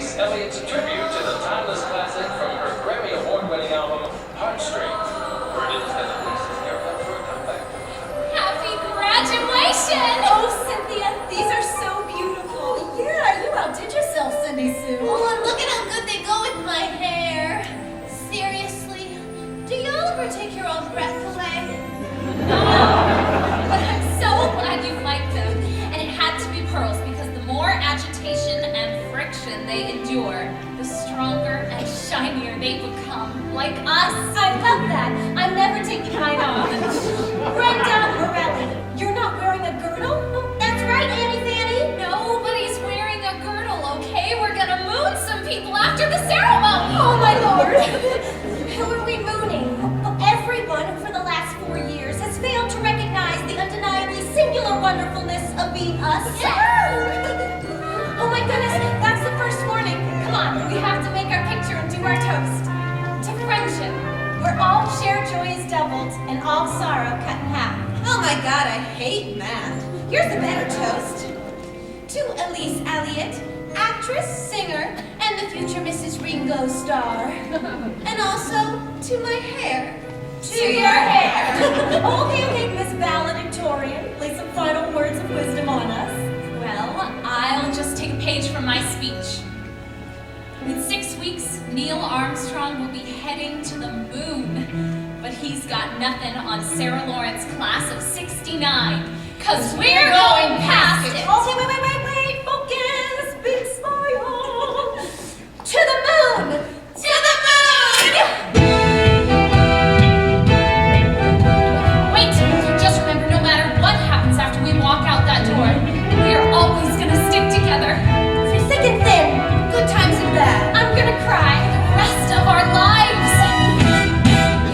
Miss Elliott's tribute to the timeless classic from her Grammy Award-winning album, Heartstrings. Word is that Elise is gearing up for a comeback. Happy graduation! Oh, Cynthia, these are so beautiful. Yeah, you outdid yourself, Cindy Sue. Oh, and look at how good they go with my hair. Seriously, do y'all ever take your own breath away? No. But I'm so glad you liked them. And it had to be pearls because the more agitation and friction they endure, the stronger and shinier they become. Like us. I love that. I'm never taking mine off. Brenda Morelli, you're not wearing a girdle? Oh, that's right, Annie Fanny. Nobody's wearing a girdle, okay? We're gonna moon some people after the ceremony. Oh, my lord. Who are we mooning? Everyone who for the last 4 years has failed to recognize the undeniably singular wonderfulness of being us. Oh my goodness, that's the first warning. Come on, we have to make our picture and do our toast. To friendship, where all shared joy is doubled and all sorrow cut in half. Oh my God, I hate math. Here's a better toast. To Elise Elliott, actress, singer, and the future Mrs. Ringo star. And also to my hair. To your hair. Okay, Miss Valedictorian, lay some final words of wisdom on us. Well, I'll just take a page from my speech. In 6 weeks, Neil Armstrong will be heading to the moon. But he's got nothing on Sarah Lawrence's class of 69, 'cause we're going past it. Okay, wait, focus, big smile. To the moon! To the moon! Wait, just remember, no matter what happens after we walk out that door, we're always gonna stick together. Through thick and thin, good times and bad. I'm gonna cry The rest of our lives.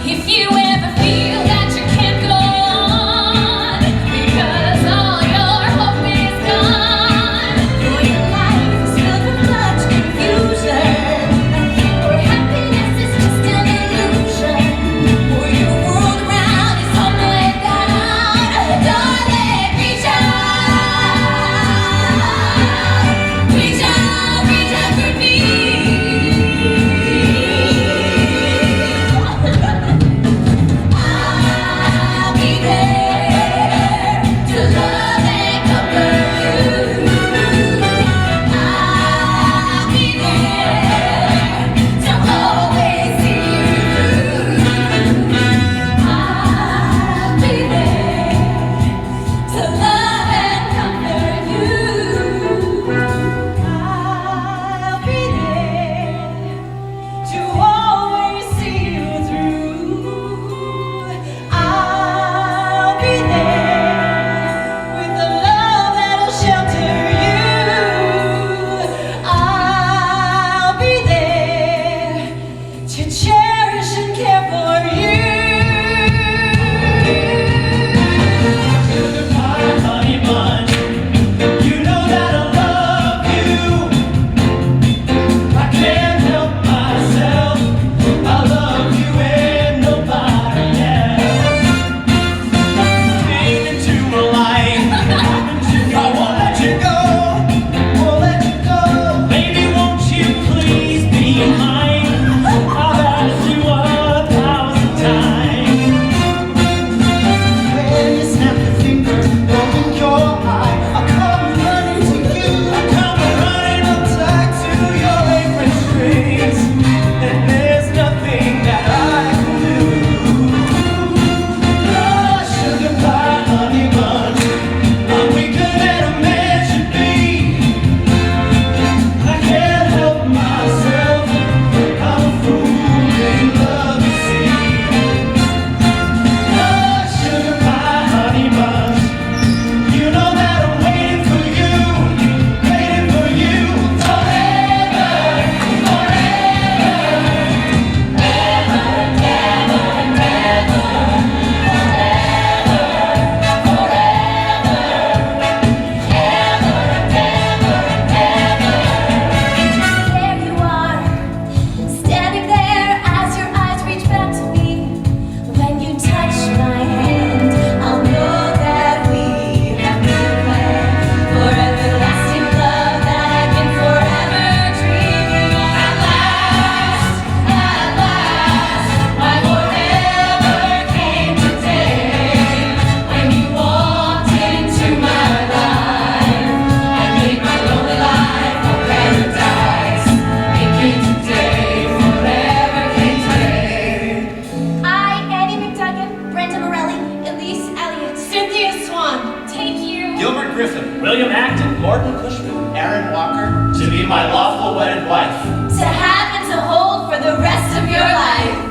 If you ever feel that you can't go on because all your hope is gone, to be my lawful wedded wife, to have and to hold for the rest of your life.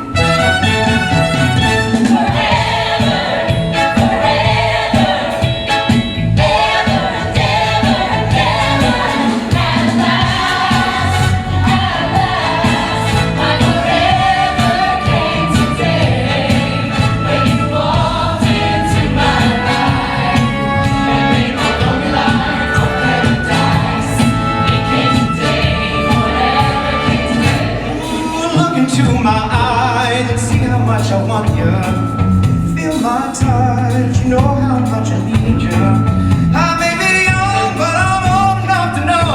I want you, feel my touch, you know how much I need you. I may be young, but I'm old enough to know.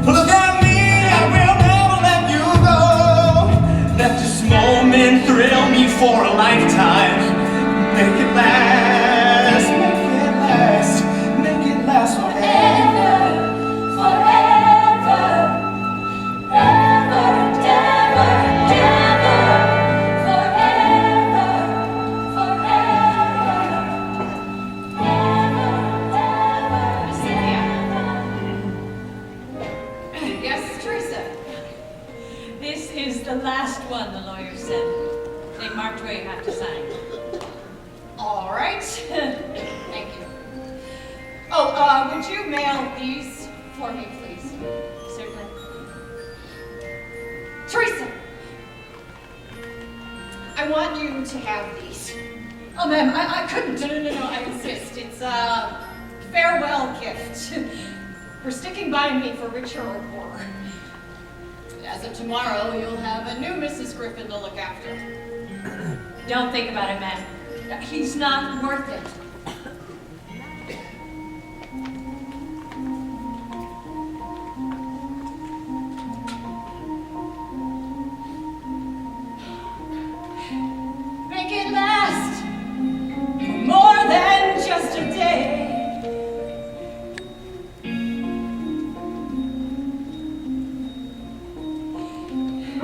Look at me, I will never let you go. Let this moment thrill me for a lifetime. Make it last, make it last, make it last forever, forever, ever and ever and ever. The last one, the lawyer said. They marked where you have to sign. All right. Thank you. Oh, would you mail these for me, please? Certainly. Teresa! I want you to have these. Oh, ma'am, I couldn't. No, I insist. It's a farewell gift for sticking by me for richer or poorer. As of tomorrow, you'll have a new Mrs. Griffin to look after. Don't think about it, man. He's not worth it. Make it last for more than just a day.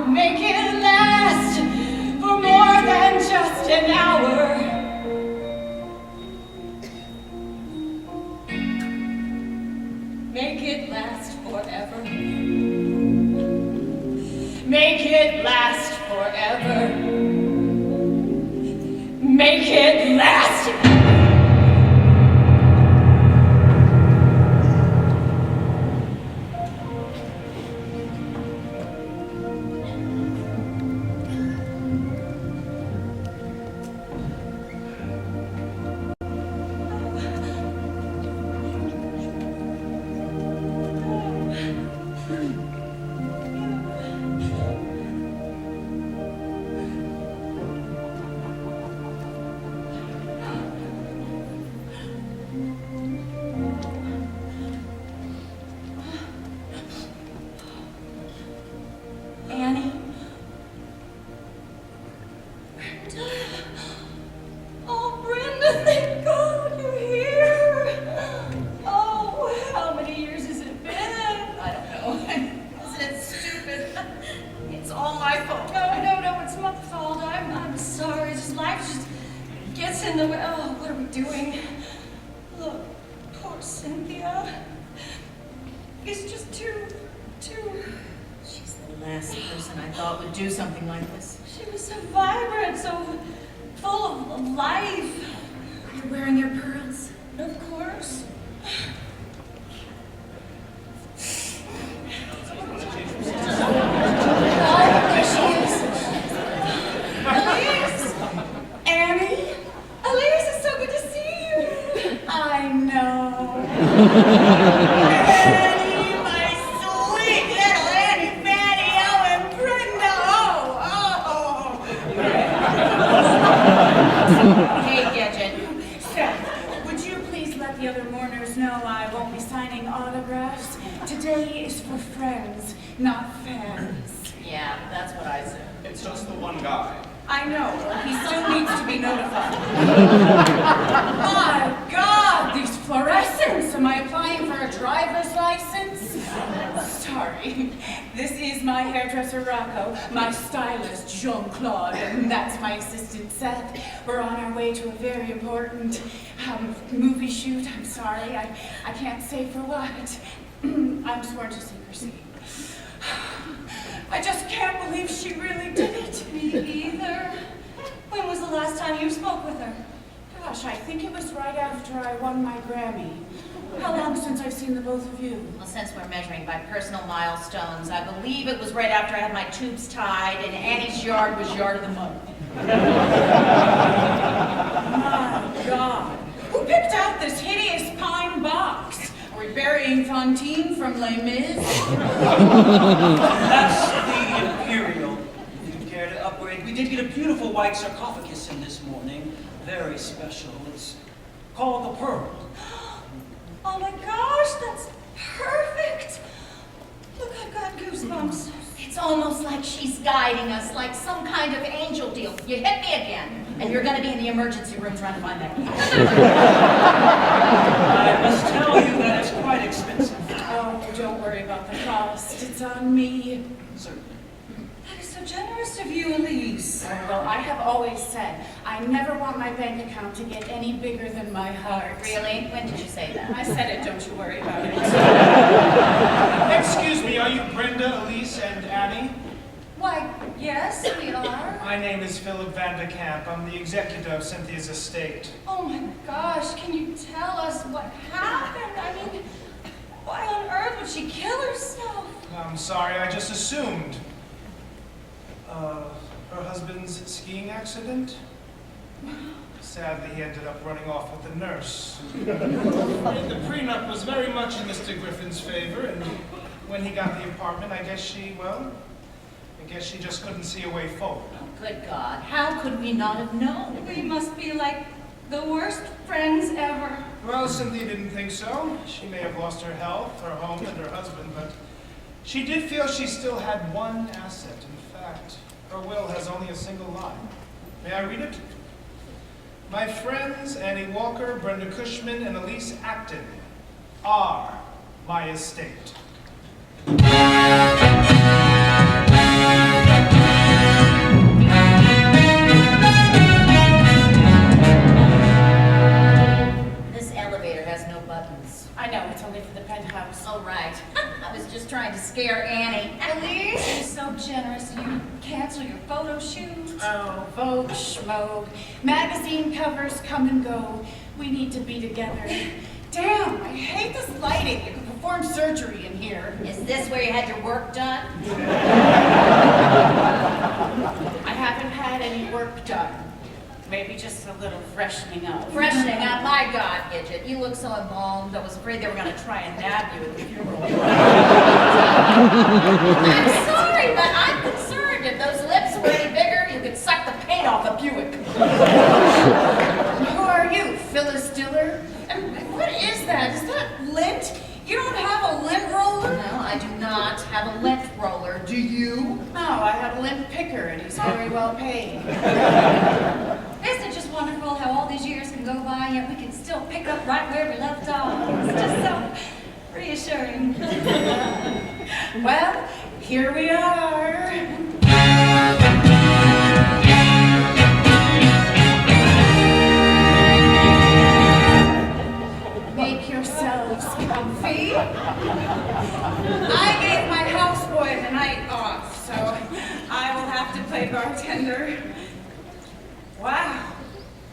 Make it last for more than just an hour. Make it last forever. Make it last forever. Make it last. Movie shoot. I'm sorry, I can't say for what. I'm sworn to secrecy. I just can't believe she really did it. Me either. When was the last time you spoke with her? Gosh, I think it was right after I won my Grammy. How long since I've seen the both of you? Well, since we're measuring by personal milestones, I believe it was right after I had my tubes tied and Annie's yard was yard of the month. My God. Who picked out this hideous pine box? Are we burying Fantine from Les Mis? That's the Imperial. If you care to upgrade, we did get a beautiful white sarcophagus in this morning. Very special. It's called the Pearl. Oh my gosh, that's perfect. Look, I've got goosebumps. It's almost like she's guiding us, like some kind of angel deal. You hit me again, and you're going to be in the emergency room trying to find that key. I must tell you that it's quite expensive. Oh, don't worry about the cost. It's on me. Certainly. That is so generous of you, Elise. Well, I have always said, I never want my bank account to get any bigger than my heart. Really? When did you say that? I said it, don't you worry about it. Excuse me, are you Brenda, Elise, and Annie? Why, yes, we are. My name is Philip Van de Kamp. I'm the executor of Cynthia's estate. Oh my gosh, can you tell us what happened? I mean, why on earth would she kill herself? I'm sorry, I just assumed. Her husband's skiing accident? Sadly, he ended up running off with the nurse. The prenup was very much in Mr. Griffin's favor, and when he got the apartment, I guess she just couldn't see a way forward. Oh, good God. How could we not have known? We must be like the worst friends ever. Well, Cynthia didn't think so. She may have lost her health, her home, and her husband, but she did feel she still had one asset. In fact, her will has only a single line. May I read it? My friends, Annie Walker, Brenda Cushman, and Elise Acton are my estate. This elevator has no buttons. I know, it's only for the penthouse. Oh, right. I was just trying to scare Annie. Elise, you're so generous. You cancel your photo shoot. Oh, Vogue, schmogue. Magazine covers come and go. We need to be together. Damn, I hate this lighting. You could perform surgery in here. Is this where you had your work done? I haven't had any work done. Maybe just a little freshening up. Freshening up, my God, Gidget. You look so embalmed. I was afraid they were going to try and nab you at the funeral. I'm sorry, but I'm concerned. If those lips were any bigger, you could suck the paint off a Buick. Who are you, Phyllis Diller? And what is that? Is that lint? You don't have a lint roller? No, I do not have a lint roller. Do you? No, I have a lint picker, and he's very well paid. Isn't it just wonderful how all these years can go by and yet we can still pick up right where we left off? It's just so reassuring. Well, here we are. Make yourselves comfy. I gave my houseboy the night off, so I will have to play bartender. Wow.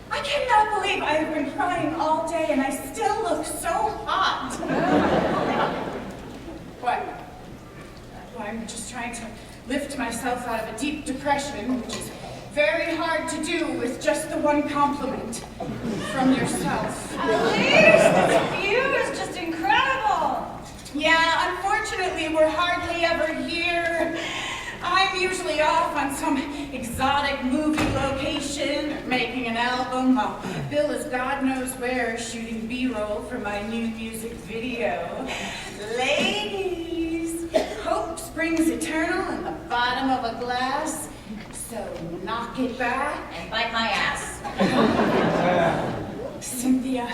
I cannot believe I have been crying all day and I still look so hot. What? Well, I'm just trying to lift myself out of a deep depression, which is very hard to do with just the one compliment from yourself. Elise, this view is just incredible. Yeah, unfortunately, we're hardly ever here. I'm usually off on some exotic movie location or making an album while Bill is God knows where shooting B-roll for my new music video. Ladies, hope springs eternal in the bottom of a glass, so knock it back. And bite my ass. Cynthia.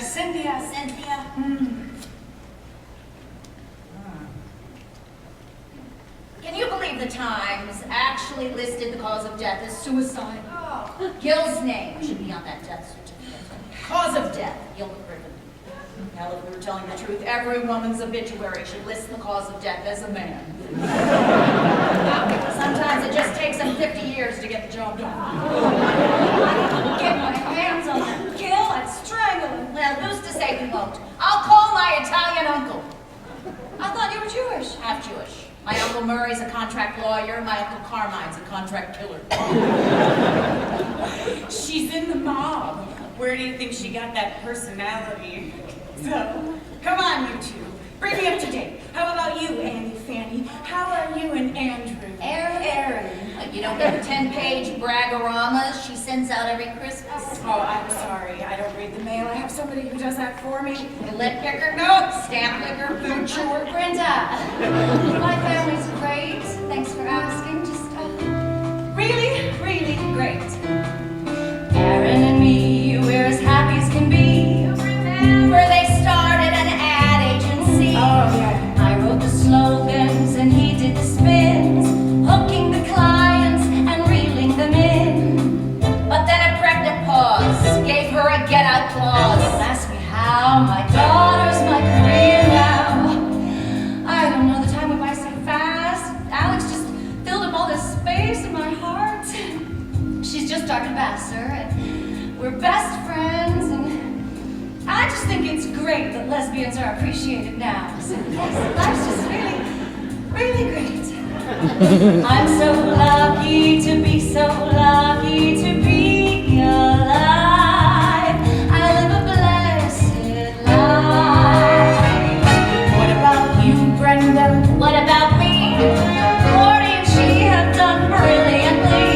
Can you believe the Times actually listed the cause of death as suicide? Oh. Gil's name should be on that death certificate. Cause of death, Gilbert Griffin. Hell, if we were telling the truth, every woman's obituary should list the cause of death as a man. Sometimes it just takes them 50 years to get the job done. I'll get my hands on that Gil, I'd strangle him. Well, who's to say we won't? I'll call my Italian uncle. I thought you were Jewish. Half Jewish. My Uncle Murray's a contract lawyer, my Uncle Carmine's a contract killer. She's in the mob. Where do you think she got that personality? So, come on, you two. Bring me up to date. How about you, Annie Fanny? How are you and Andrew? Aaron. You don't get the 10-page braggoramas she sends out every Christmas? Oh, I'm sorry. I don't read the mail. I have somebody who does that for me. The lip picker? No. Stamp picker? Food chewer? Brenda, my family's great. Thanks for asking. Just Really, really great. Aaron and me, we're as happy as can be. Remember they started an ad agency. Oh, yeah. I wrote the slogans and he did the spins, hooking the clients and reeling them in. But then a pregnant pause gave her a get-out clause. Don't ask me how, my daughter's my career now. I don't know, the time went by so fast. Alex just filled up all this space in my heart. She's just our ambassador, and we're best friends, and I just think it's great that lesbians are appreciated now. So yes, life's just really great. I'm so lucky to be so lucky to be alive. I live a blessed life. What about you, Brenda? What about me? Morty and she have done brilliantly.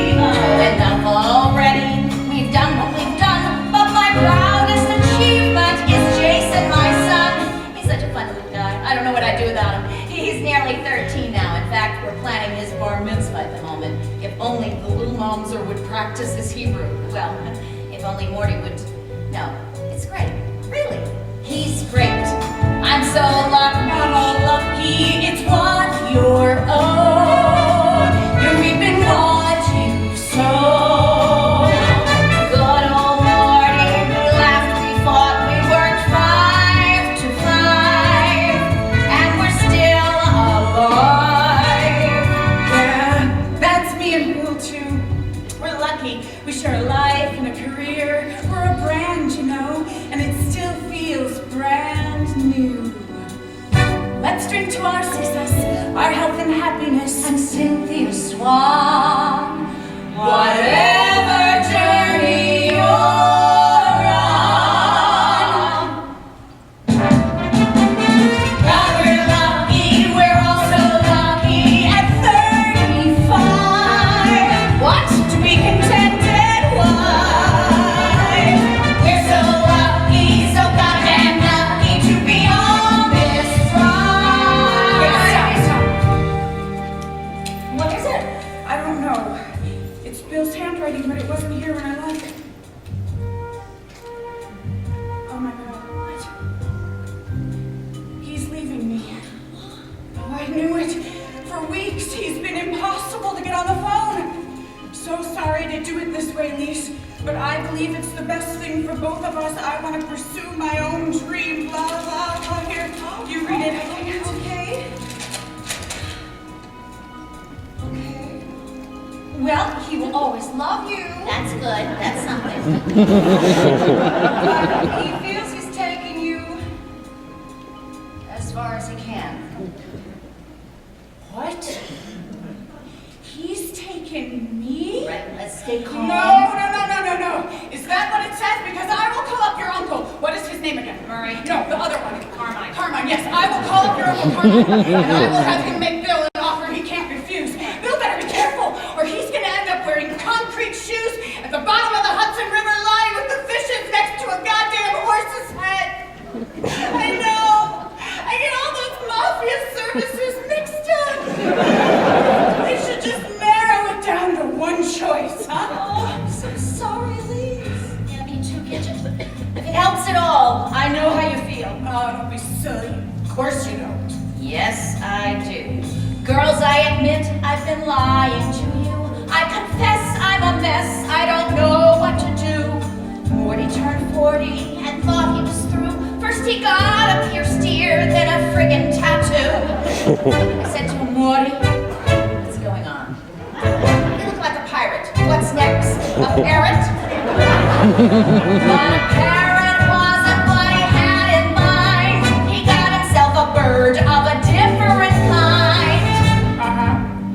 Enough already. We've done what we've done, but my proudest achievement is Jason, my son. He's such a fun little guy. I don't know what I'd do without him. He's nearly 13 now. In fact, we're planning his bar mitzvah at the moment. If only the little momser would practice his Hebrew. Well, if only Morty would. No, it's great. Really. He's great. I'm so lucky. I'm all lucky. It's what you're owed. You're reaping what you sow. Good old Morty, we laughed, we fought, we worked 5 to 5, and we're still alive. Yeah, that's me and Bill too. We're lucky. We share a life and a career. We're a brand, you know, and it still feels brand new. Let's drink to our success, our health and happiness, And Cynthia Swan, whatever journey you're on. God, we're lucky, we're all so lucky at 35. What? To be contented, why? We're so lucky, so goddamn lucky to be on this ride. What is it? I don't know. It's Bill's handwriting, but it wasn't here when I left. Oh my God. What? He's leaving me. Oh, I knew it. For weeks, he's been impossible to get on the phone. So sorry to do it this way, Lise, but I believe it's the best thing for both of us. I want to pursue my own dream. Blah, blah, blah. Here, you read it. I can't. Okay. Well, he will always love you. That's good. That's something. He feels he's taking you As far as he can. What? He's taken me? Right, let's stay calm. No. Is that what it says? Because I will call up your uncle. What is his name again? Murray. No, the other one. Carmine, yes. I will call up your uncle Carmine, and I will have him make Bill an offer he can't refuse. Bill better be careful, or he's going to end up wearing concrete shoes at the bottom of the Hudson River line with the fishes next to a goddamn horse's head. I know. I get all those mafia services mixed up. They should just narrow it down to one choice, huh? Oh, I'm so sorry, Lise. Yeah, me too, Gidget. If it helps at all, I know how you feel. Oh, don't be silly. Of course you don't. Yes, I do. Girls, I admit I've been lying to you. I confess I'm a mess. I don't know what to do. Morty turned 40 and thought he was through. First he got a pierced ear, then a friggin' tattoo. I said to him, Morty, what's going on? You look like a pirate. What's next? A parrot? But a parrot wasn't what he had in mind. He got himself a bird of a different kind.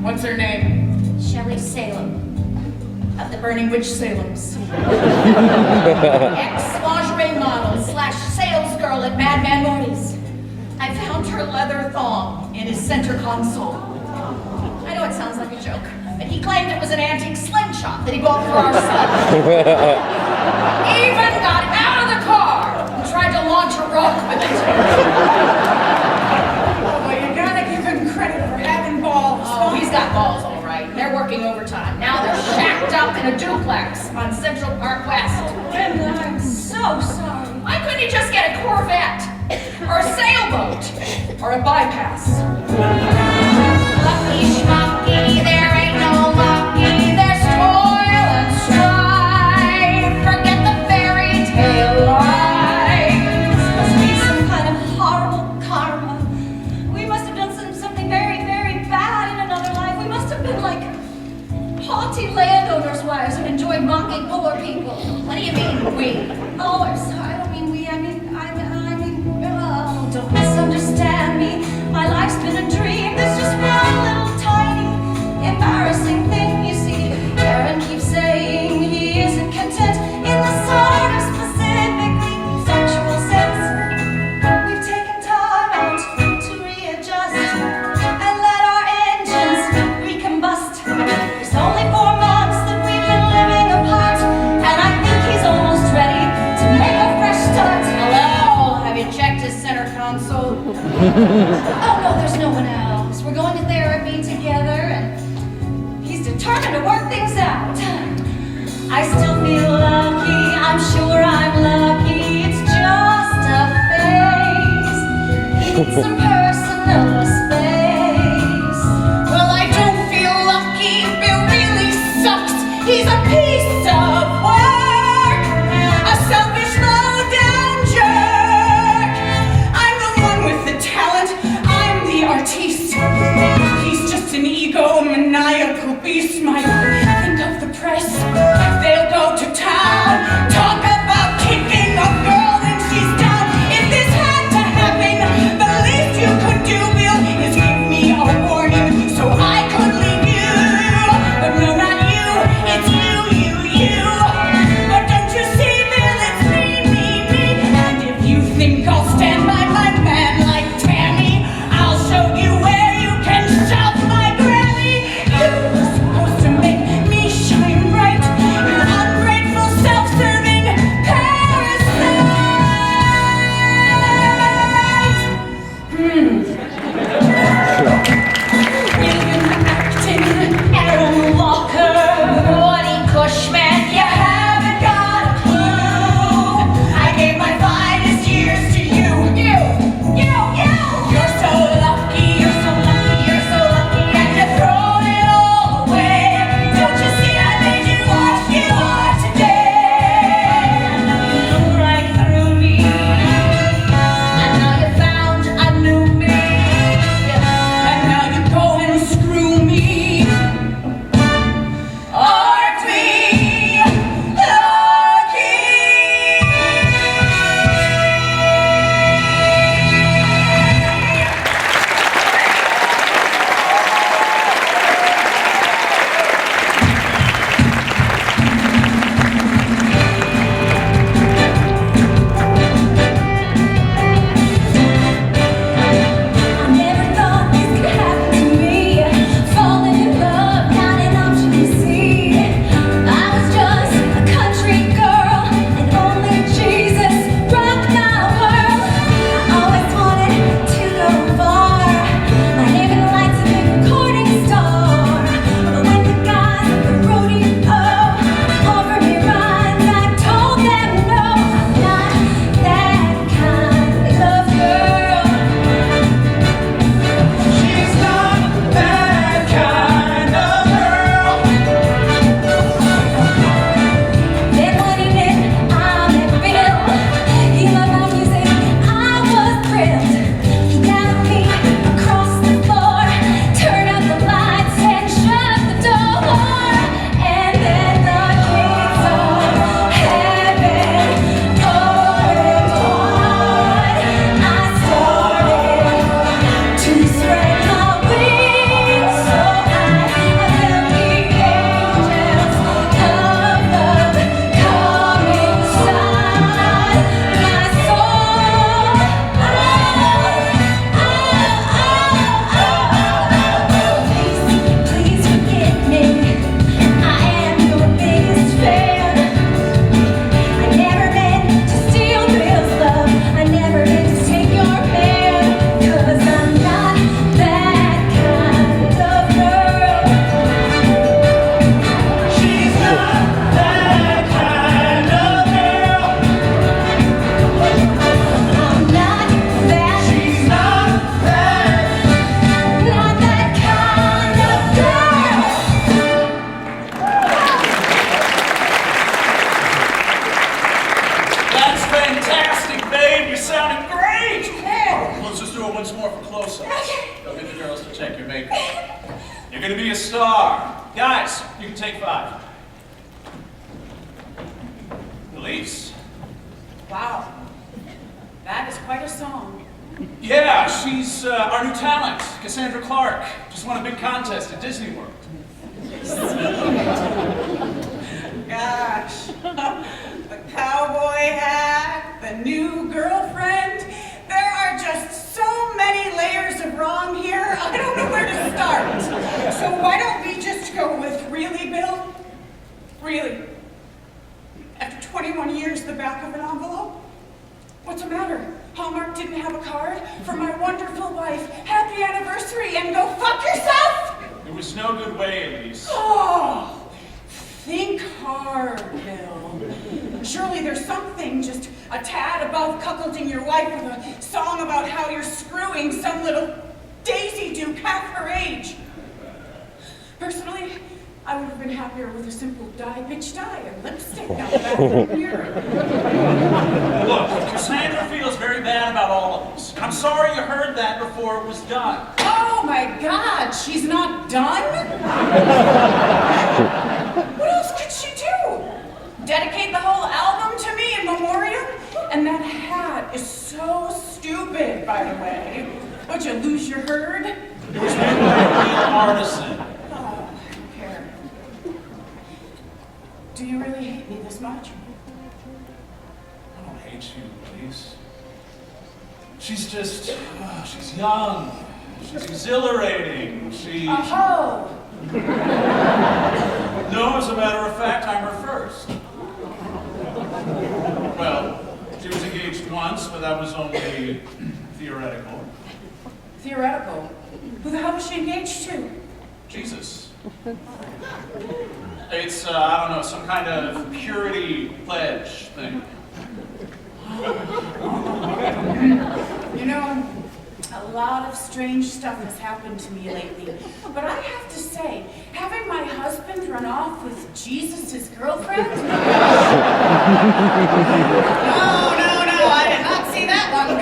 What's her name? Shelley Salem. Of the Burning Witch Salems. Ex-lingerie model / sales girl at Madman Morty's. I found her leather thong in his center console. I know it sounds like a joke, but he claimed it was an antique slingshot that he bought for our son. Even got out of the car and tried to launch a rock with it. Well, you gotta give him credit for having balls. Oh, he's got balls, all right. They're working overtime. Now they're shacked up in a duplex on Central Park West. Linda, I'm so sorry. Why couldn't he just get a Corvette? Or a sailboat? Or a bypass? Lucky schmucky, there ain't no lucky. There's toil and strife. Forget the fairy tale life. This must be some kind of horrible karma. We must have done something very, very bad in another life. We must have been like haughty landowners' wives who enjoyed mocking poor people. What do you mean, we? Oh, I'm sorry. I don't mean we. Oh, don't misunderstand me. My life's been a dream. There's just one little tiny embarrassing thing. You see, Aaron keeps saying he isn't content in the sort of specifically sexual sense. We've taken time out to readjust and let our engines recombust. It's only 4 months that we've been living apart, and I think he's almost ready to make a fresh start. Hello, have you checked his center console? Oh no, there's no one else. We're going to therapy together, and he's determined to work things out. I still feel lucky. I'm sure I'm lucky. It's just a phase. He needs some personal space. Well, I don't feel lucky. Bill really sucks. He's a piece of work. A selfish, low-down jerk. I'm the one with the talent. I'm the artiste. He's just an egomaniacal beast. Think of the press. They'll go to town. Talk about kicking a girl when she's down. If this had to happen, the least you could do, Bill, is give me a warning so I could leave you. But no, not you. It's you. But don't you see, Bill, it's me. And if you think I'll stand by my man like Tammy, I'll show you where you can shove my Grammy. You were supposed to make me shine bright. You're gonna be a star. Guys, you can take 5. Elise. Wow. That is quite a song. Yeah, she's our new talent, Cassandra Clark. Just won a big contest at Disney World. Gosh. The cowboy hat, the new girlfriend. There are just so many layers of wrong here. I don't know where to start. So why don't we just go with really, Bill? Really? After 21 years, the back of an envelope? What's the matter? Hallmark didn't have a card for my wonderful wife. Happy anniversary and go fuck yourself? There was no good way, Elise. Oh, think hard, Bill. Surely there's something just a tad above cuckolding your wife with a song about how you're screwing some little Daisy Duke half her age. Personally, I would have been happier with a simple bitch dye and lipstick down the back of the mirror. Look, Cassandra feels very bad about all of this. I'm sorry you heard that before it was done. Oh my God, she's not done? What else could she do? Dedicate the whole album to me in memoriam? And that hat is so stupid, by the way. Would you lose your herd? It was made by a real artisan. Oh, I don't care. Do you really hate me this much? I don't hate you, Elise. She's just, she's young. She's exhilarating. She's... Oh! No, as a matter of fact, I'm her first. Well, she was engaged once, but that was only theoretical. Theoretical? Who the hell was she engaged to? Jesus. It's, I don't know, some kind of purity pledge thing. You know, a lot of strange stuff has happened to me lately. But I have to say, having my husband run off with Jesus' girlfriend? No, I did not see that one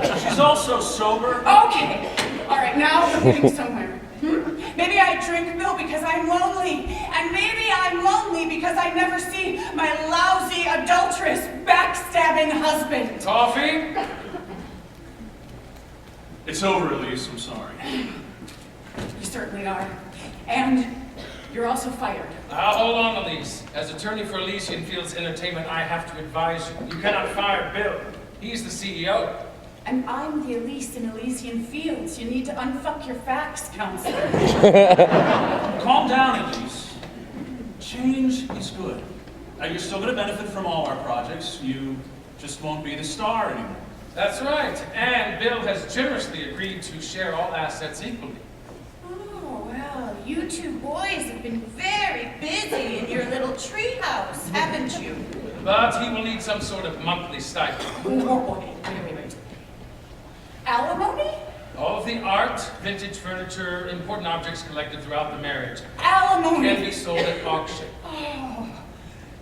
coming. She's also sober. Okay, all right, now we're getting somewhere. Maybe I drink, Bill, because I'm lonely. And maybe I'm lonely because I never see my lousy, adulterous, backstabbing husband. Toffee? It's over, Elise. I'm sorry. You certainly are. And you're also fired. Hold on, Elise. As attorney for Elysian Fields Entertainment, I have to advise you. You cannot fire Bill. He's the CEO. And I'm the Elise in Elysian Fields. You need to unfuck your facts, counselor. Calm down, Elise. Change is good. You're still going to benefit from all our projects. You just won't be the star anymore. That's right. And Bill has generously agreed to share all assets equally. Oh, well, you two boys have been very busy in your little treehouse, haven't you? But he will need some sort of monthly stipend. Oh, wait. Alimony? All of the art, vintage furniture, important objects collected throughout the marriage Alimony! can be sold at auction. Oh,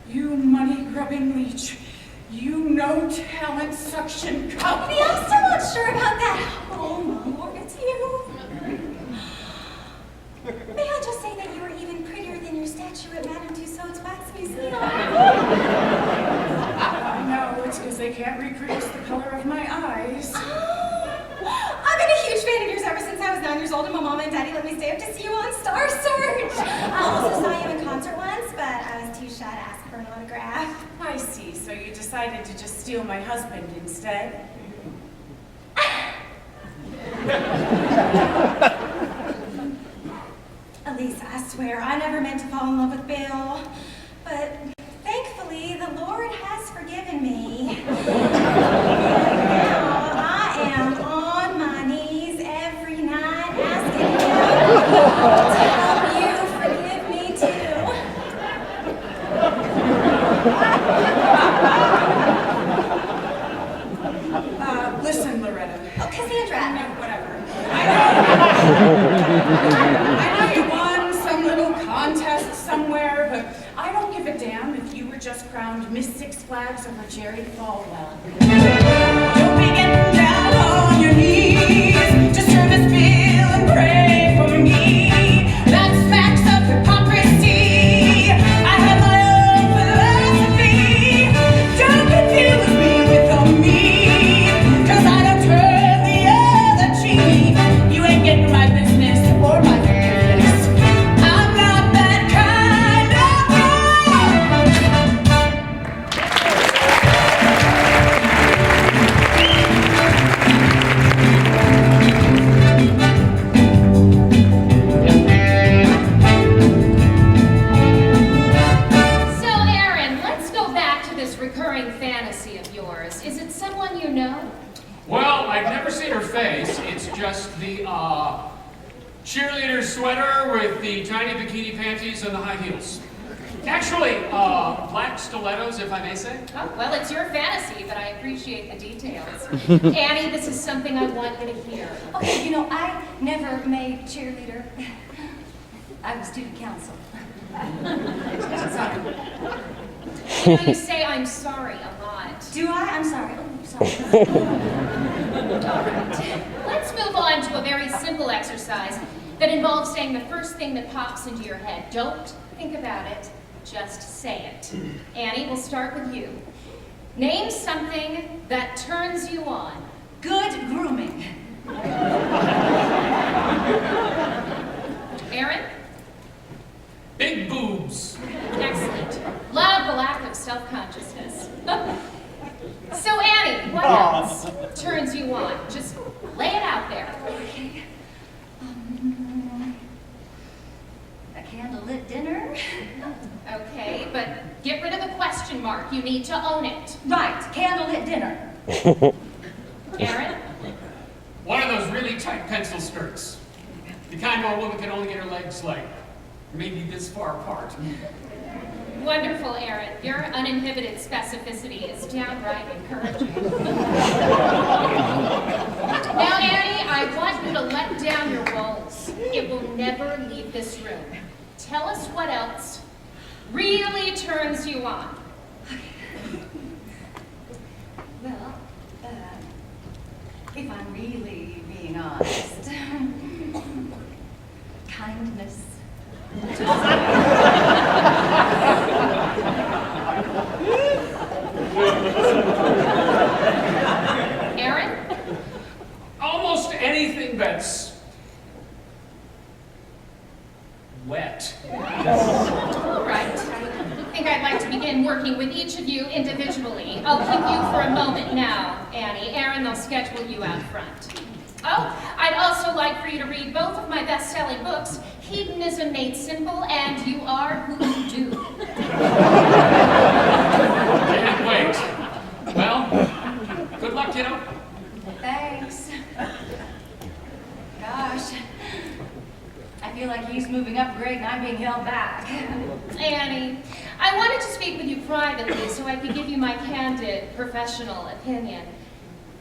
you money-grubbing leech. You no-talent suction cup. I'm still not sure about that. Oh, Lord, it's you. May I just say that you are even prettier than your statue at Madame Tussauds Wax Museum? I know, it's because they can't reproduce the color of my eyes. I've been a huge fan of yours ever since I was 9 years old and my mom and daddy let me stay up to see you on Star Search. I also saw you in concert once, but I was too shy to ask for an autograph. I see, so you decided to just steal my husband instead? Elisa, I swear, I never meant to fall in love with Bill. But thankfully, the Lord has forgiven me. Now I am on my knees every night asking Him to help you forgive me too. Listen, Loretta. Oh, Cassandra. No, whatever. I know you won some little contest somewhere, but I don't give a damn if you were just crowned Miss Six Flags over Jerry Falwell. Don't be getting down on your knees to service Bill just the cheerleader sweater with the tiny bikini panties and the high heels. Actually, black stilettos, if I may say. Oh, well, it's your fantasy, but I appreciate the details. Annie, this is something I want you to hear. Okay, you know, I never made cheerleader. I was student council. Sorry. You know, you say I'm sorry a lot. Do I? I'm sorry. Oh, sorry. All right. Let's move on to a very simple exercise that involves saying the first thing that pops into your head. Don't think about it. Just say it. Annie, we'll start with you. Name something that turns you on. Good grooming. Aaron? Big boobs. Excellent. Love the lack of self-consciousness. So Annie, what else turns you on? Just lay it out there. Okay. A candlelit dinner. Okay, but get rid of the question mark. You need to own it. Right, candlelit dinner. Aaron? One of those really tight pencil skirts. The kind where a woman can only get her legs like maybe this far apart. Wonderful, Aaron. Your uninhibited specificity is downright encouraging. Now, Annie, I want you to let down your walls. It will never leave this room. Tell us what else really turns you on. Well, if I'm really being honest, kindness. Aaron? Almost anything that's wet. All right. I think I'd like to begin working with each of you individually. I'll keep you for a moment now, Annie. Aaron, they'll schedule you out front. Oh, I'd also like for you to read both of my best-selling books, Hedonism Made Simple and You Are Who You Do. Can't wait. Well, good luck, kiddo. Thanks. Gosh, I feel like he's moving up great and I'm being held back. Annie, I wanted to speak with you privately so I could give you my candid, professional opinion.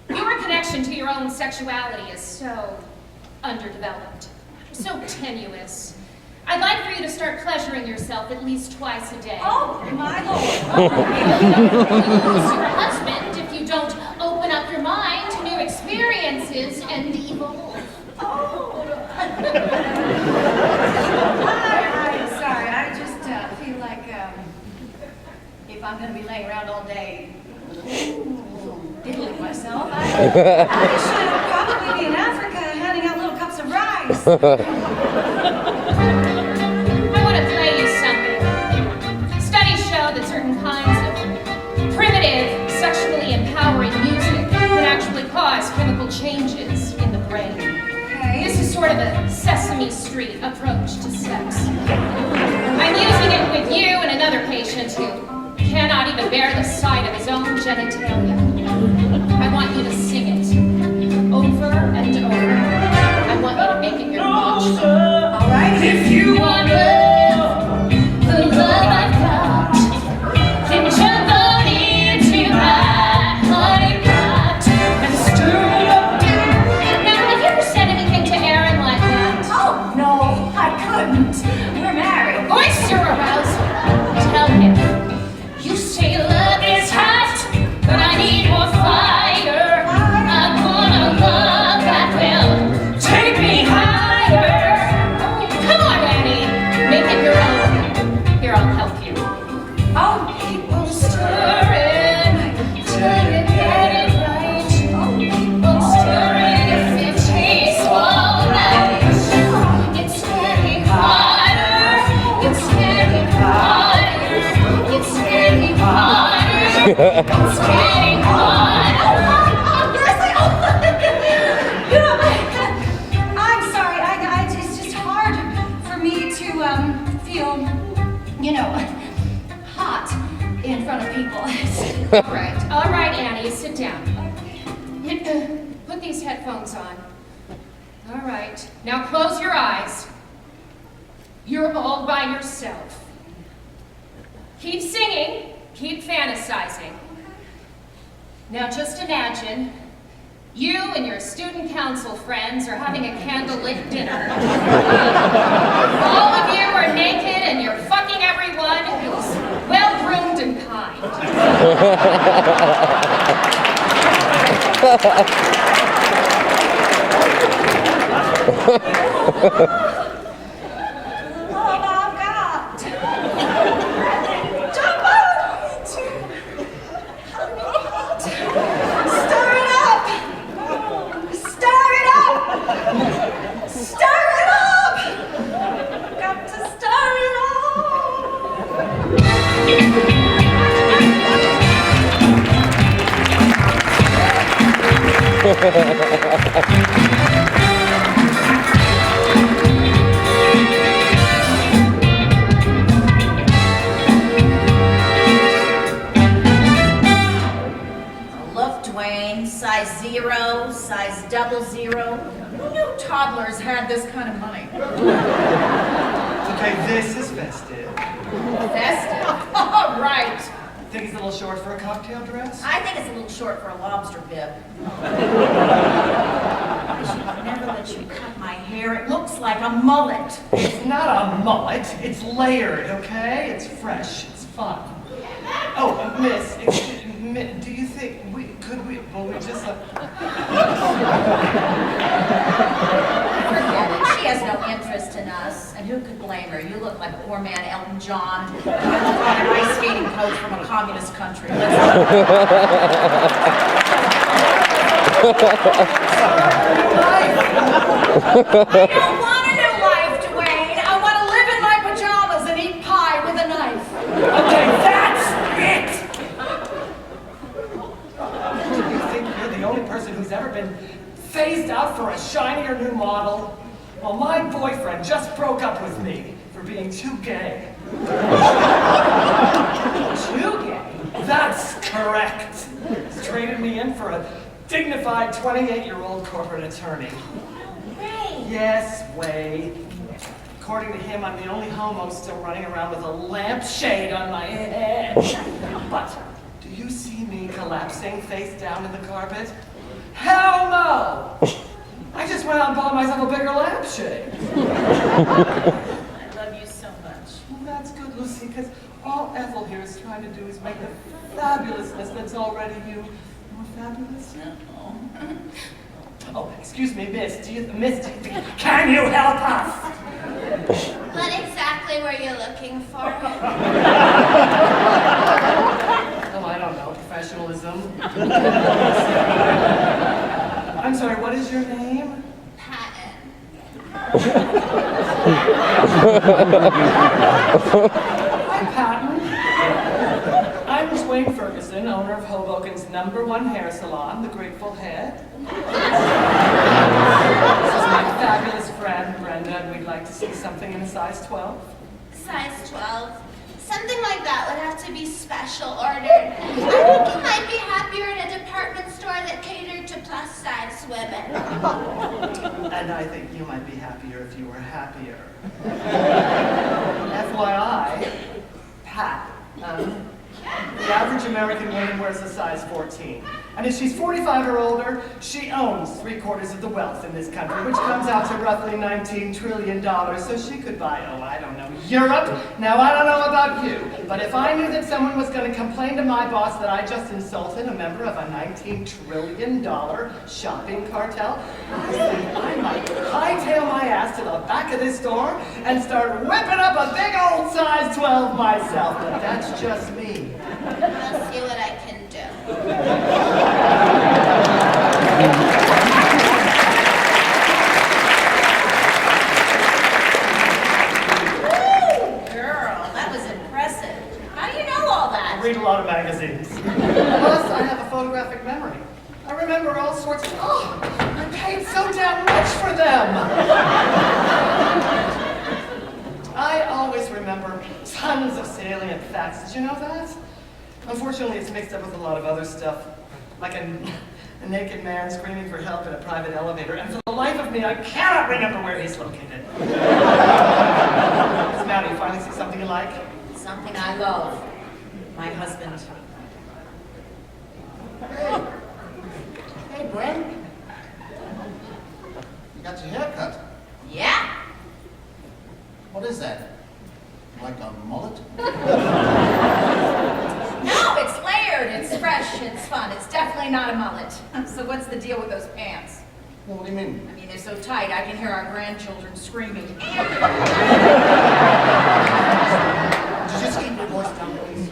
Your connection to your own sexuality is so underdeveloped, so tenuous. I'd like for you to start pleasuring yourself at least twice a day. Oh, my Lord. You'll lose your husband if you don't open up your mind to new experiences and evolve. Oh. I'm sorry, I just feel like if I'm going to be laying around all day, diddling myself, I should probably be in Africa handing out little cups of rice. I want to play you something. Studies show that certain kinds of primitive, sexually empowering music can actually cause chemical changes in the brain. Okay. This is sort of a Sesame Street approach to sex. I'm using it with you and another patient who cannot even bear the sight of his own genitalia. I want you to sing it over and over. I want you to make it your mantra. All right. If you want love, the love I've got, then jump on into my honeypot and stir it up. Now, have you ever said anything to Aaron like that? Oh, no, I couldn't. We're married. Voice your arousal. Tell him. You say love is hot, but I need more fire. I wanna love that will take me higher. Come on, Annie, make it your own. Here, I'll help you. Oh, Keep on stirring till you get it right. Keep on stirring if it takes all night. It's getting hotter. It's getting hotter. It's getting hotter. It's getting hotter. You know, I'm sorry. It's just hard for me to feel, you know, hot in front of people. All right, Annie, sit down. Put these headphones on. right. Now close your eyes. You're all by yourself. Keep singing, keep fantasizing. Now just imagine you and your student council friends are having a candlelit dinner. All of you are naked and you're fucking everyone who's well-groomed and kind. Look, Dwayne, size 0, size 00. Who knew toddlers had this kind of money? Okay, this is festive. Festive? Oh, right. Think it's a little short for a cocktail dress? I think it's a little short for a lobster bib. I should never let you cut my hair. It looks like a mullet. It's not a mullet. It's layered, okay? It's fresh. It's fun. Oh, miss, do you think we just... Forget it. She has no interest in us. And who could blame her? You look like a poor man Elton John. You look like an ice skating coach from a communist country. I don't want a new life, Dwayne. I want to live in my pajamas and eat pie with a knife. Okay, that's it! Do you think you're the only person who's ever been phased out for a shinier new model? Well, my boyfriend just broke up with me for being too gay. Too gay? That's correct. He's traded me in for a dignified 28-year-old corporate attorney. Ray. Yes, Wade. According to him, I'm the only homo still running around with a lampshade on my head. But do you see me collapsing face down in the carpet? Hell no! I just went out and bought myself a bigger lampshade. I love you so much. Well, that's good, Lucy, because all Ethel here is trying to do is make the fabulousness that's already you more fabulous. Oh, excuse me, miss, can you help us? What exactly were you looking for? Oh, I don't know, professionalism. I'm sorry, what is your name? Patton. Hi, Patton. I'm Dwayne Ferguson, owner of Hoboken's #1 hair salon, The Grateful Head. This is my fabulous friend, Brenda, and we'd like to see something in a size 12. Size 12. Something like that would have to be special ordered. I think you might be happier in a department store that catered to plus-size women. And I think you might be happier if you were happier. FYI, Pat, the average American woman wears a size 14. And if she's 45 or older, she owns 3/4 of the wealth in this country, which comes out to roughly $19 trillion. So she could buy, oh, I don't know, Europe? Now, I don't know about you, but if I knew that someone was going to complain to my boss that I just insulted a member of a $19 trillion shopping cartel, I think I might hightail my ass to the back of this store and start whipping up a big old size 12 myself. But that's just me. I'll see what I can do. Girl, that was impressive. How do you know all that? I read a lot of magazines. Plus, I have a photographic memory. I remember all sorts of, I paid so damn much for them. I always remember tons of salient facts. Did you know that? Unfortunately, it's mixed up with a lot of other stuff, like a naked man screaming for help in a private elevator. And for the life of me, I cannot remember where he's located. Now, you finally see something you like? Something I love. My husband. Hey, Brent. You got your hair cut. Yeah. What is that? Like a mullet? No, it's layered, it's fresh, it's fun. It's definitely not a mullet. So what's the deal with those pants? Well, what do you mean? I mean, they're so tight, I can hear our grandchildren screaming. Just keep your voice down, please.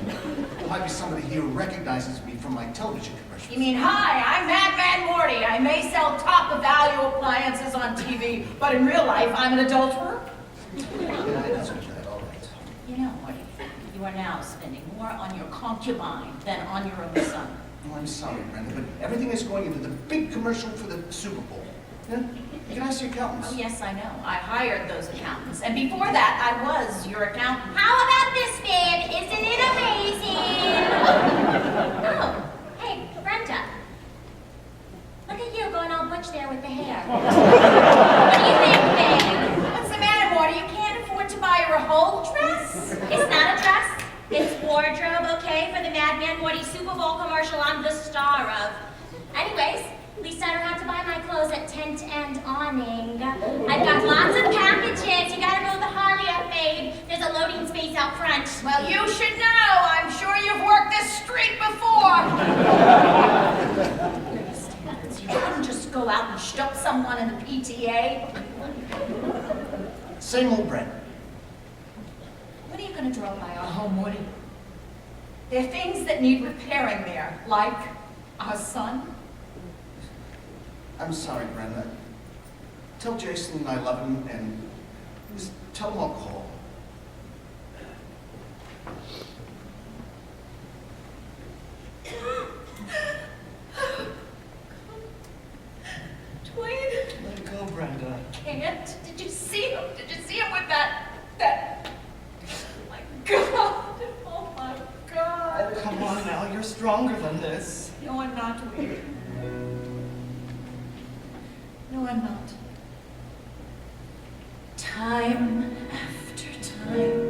There might be somebody here who recognizes me from my television commercials. You mean, hi, I'm Madman Morty. I may sell top-of-value appliances on TV, but in real life, I'm an adulterer? Yeah, that's what that, all right. You know, Morty, you are now spending more on your concubine than on your own son. Oh, I'm sorry, Brenda, but everything is going into the big commercial for the Super Bowl. Yeah? You can ask your accountants. Oh, yes, I know. I hired those accountants. And before that, I was your accountant. How about this, babe? Isn't it amazing? Oh, hey, Brenda. Look at you going all butch there with the hair. What do you think, babe? What's the matter, Morty? You can't afford to buy her a whole dress? It's not a dress. It's wardrobe, okay, for the Madman Morty Super Bowl commercial I'm the star of. Anyways, at least I don't have to buy my clothes at Tent and Awning. I've got lots of packages. You gotta move the Harley up, babe. There's a loading space out front. Well, you should know. I'm sure you've worked this street before. You couldn't just go out and shove someone in the PTA. Same old Brenda. What are you going to draw by our home, Morty? There are things that need repairing there, like our son. I'm sorry, Brenda. Tell Jason I love him and just tell him I'll call. Dwayne. Let go, Brenda. Can't. Did you see him? Did you see him with that? My God. Oh my God. Oh, come on now. You're stronger than this. No, I'm not, Dwayne. No, I'm not. Time after time,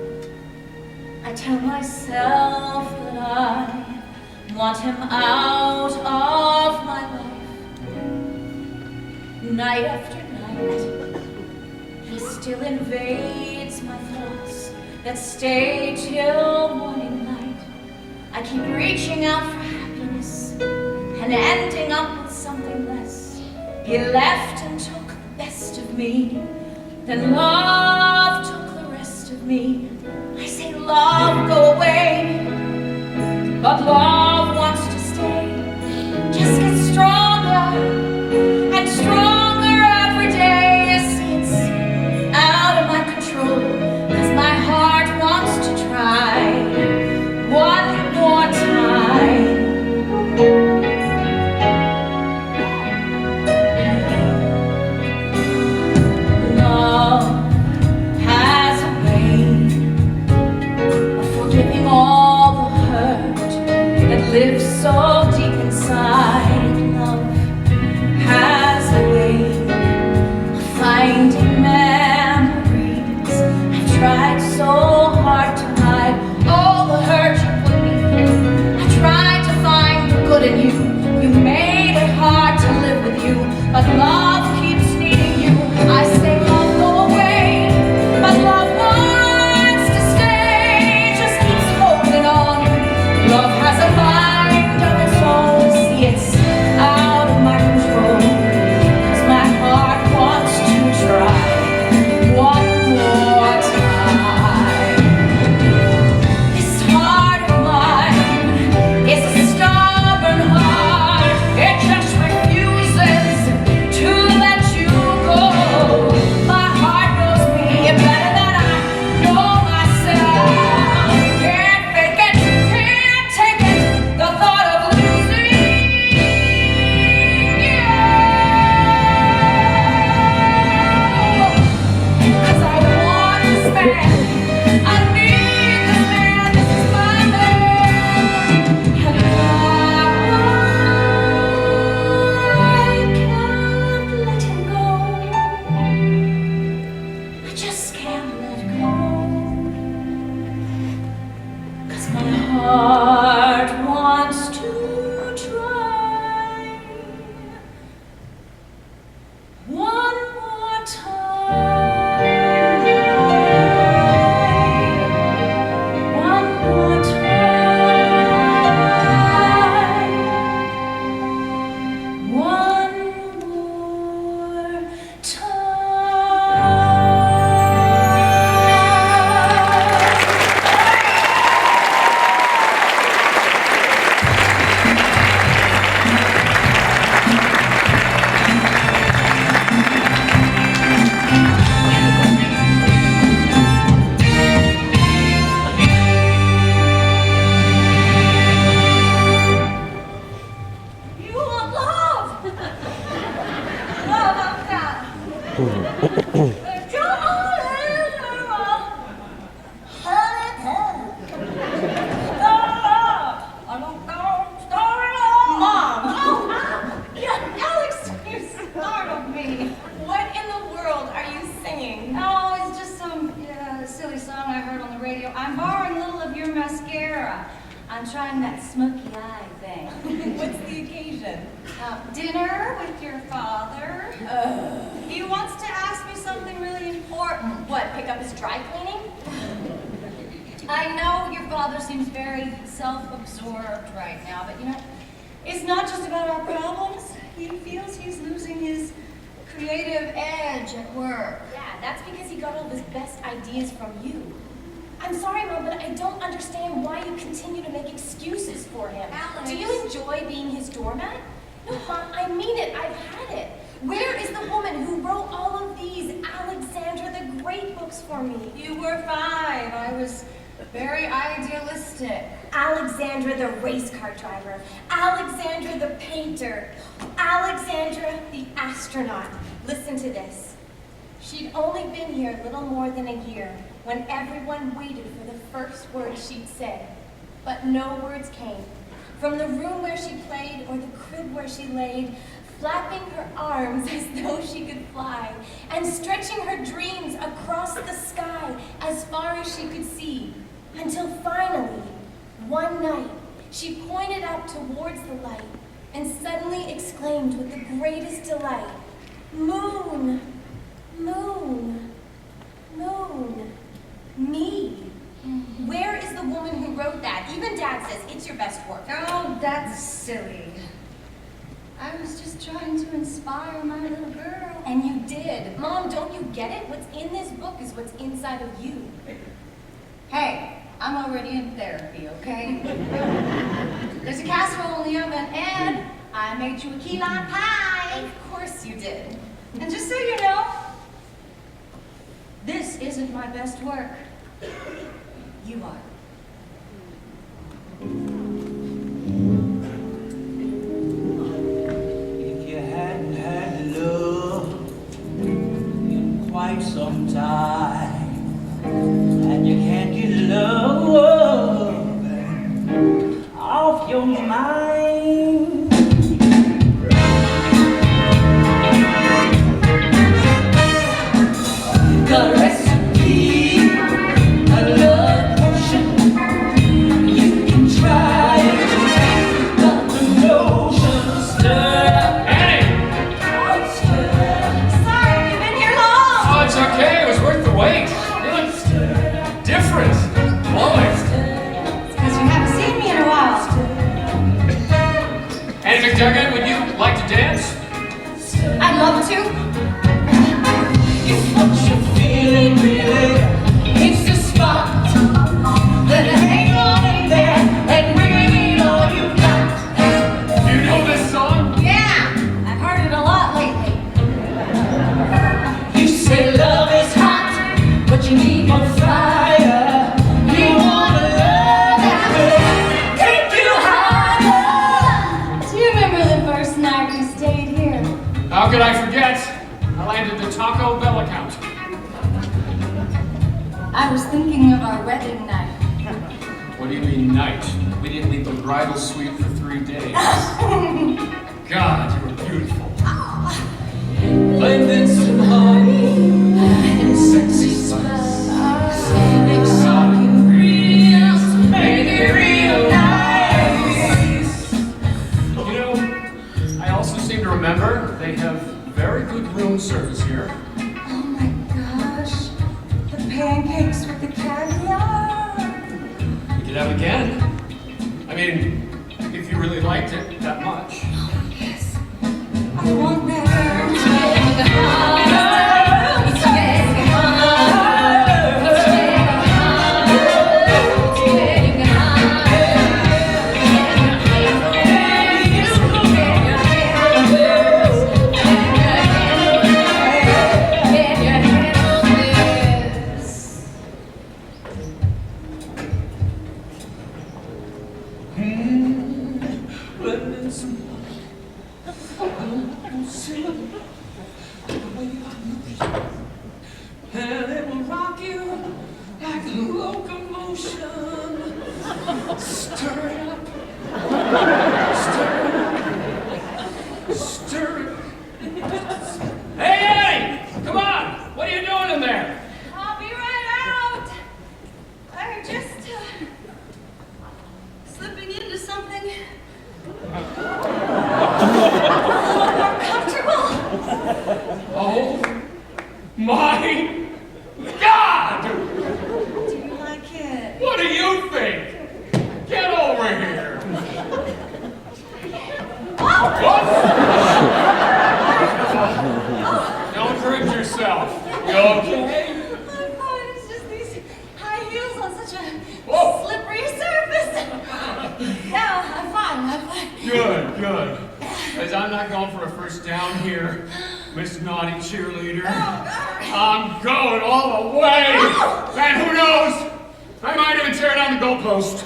I tell myself that I want him out of my life. Night after night, he still invades my thoughts that stay till morning light. I keep reaching out for happiness and ending up with something less. He left and took the best of me, then love took the rest of me. I say, love, go away, but love wants to stay. Just get stronger and stronger every day. You see, it's out of my control, 'cause my heart wants to try one more time. Love has a way of forgiving all the hurt that I'm borrowing a little of your mascara. I'm trying that smoky eye thing. What's the occasion? Dinner with your father. He wants to ask me something really important. What, pick up his dry cleaning? I know your father seems very self-absorbed right now, but you know, it's not just about our problems. He feels he's losing his creative edge at work. Yeah, that's because he got all of his best ideas from you. I'm sorry, Mom, but I don't understand why you continue to make excuses for him. Alex. Do you enjoy being his doormat? No, Mom, I mean it. I've had it. Where is the woman who wrote all of these Alexandra the Great books for me? You were 5. I was very idealistic. Alexandra the race car driver. Alexandra the painter. Alexandra the astronaut. Listen to this. She'd only been here little more than a year when everyone waited for the first word she'd said. But no words came. From the room where she played or the crib where she laid, flapping her arms as though she could fly, and stretching her dreams across the sky as far as she could see, until finally, one night, she pointed up towards the light and suddenly exclaimed with the greatest delight, "Moon, moon, moon, me." Where is the woman who wrote that? Even Dad says it's your best work. Oh, that's silly. I was just trying to inspire my little girl. And you did. Mom, don't you get it? What's in this book is what's inside of you. Hey, I'm already in therapy, okay? There's a casserole in the oven, and I made you a key lime pie. Of course you did. And just so you know, this isn't my best work. You are. If you hadn't had love in quite some time, and you can't get love off your mind, the recipe, a love potion, you can try it, but the notion stir. Annie! Sorry, you've been here long. Oh, it's okay. It was worth the wait. You look different. Glowing. Because you haven't seen me in a while. Annie McDuggan, would you like to dance? I'd love to. If what you're feeling really hits the spot, then hang on in there and bring it all you got. You know this song? Yeah, I've heard it a lot lately. You say love is hot, but you need more fire. You want a love that will take you higher. Do you remember the first night we stayed here? How could I forget? I landed the Taco Bell account. I was thinking of our wedding night. What do you mean night? We didn't leave the bridal suite for 3 days. God, you were beautiful. Blending some honey and sexy spice, exotic reels, make it real nice. You know, I also seem to remember they have very good room service here. Oh my gosh, the pancakes with the caviar. We could have again. I mean, if you really liked it that much. Yes, I want that. Blending some and it will rock you like a locomotion. Stir it up. Stir it up. Stir it up. Hey, Eddie! Come on! What are you doing in there? I'll be right out. I'm just slipping into something a little more comfortable. Oh my God! Do you like it? What do you think? Get over here! What? Don't hurt yourself. You okay? I'm fine. It's just these high heels on such a Whoa. slippery surface. No, I'm fine. Good, good. Because I'm not going for a first down here, Miss Naughty Cheerleader. I'm going all the way! And who knows? I might even tear down the goalpost.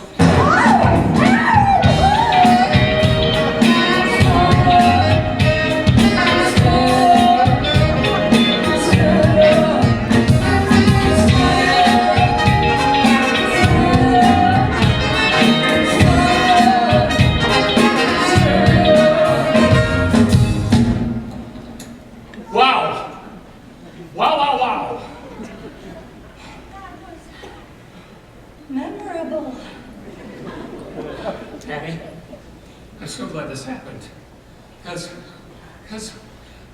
Wow. Memorable. Annie, I'm so glad this happened. Because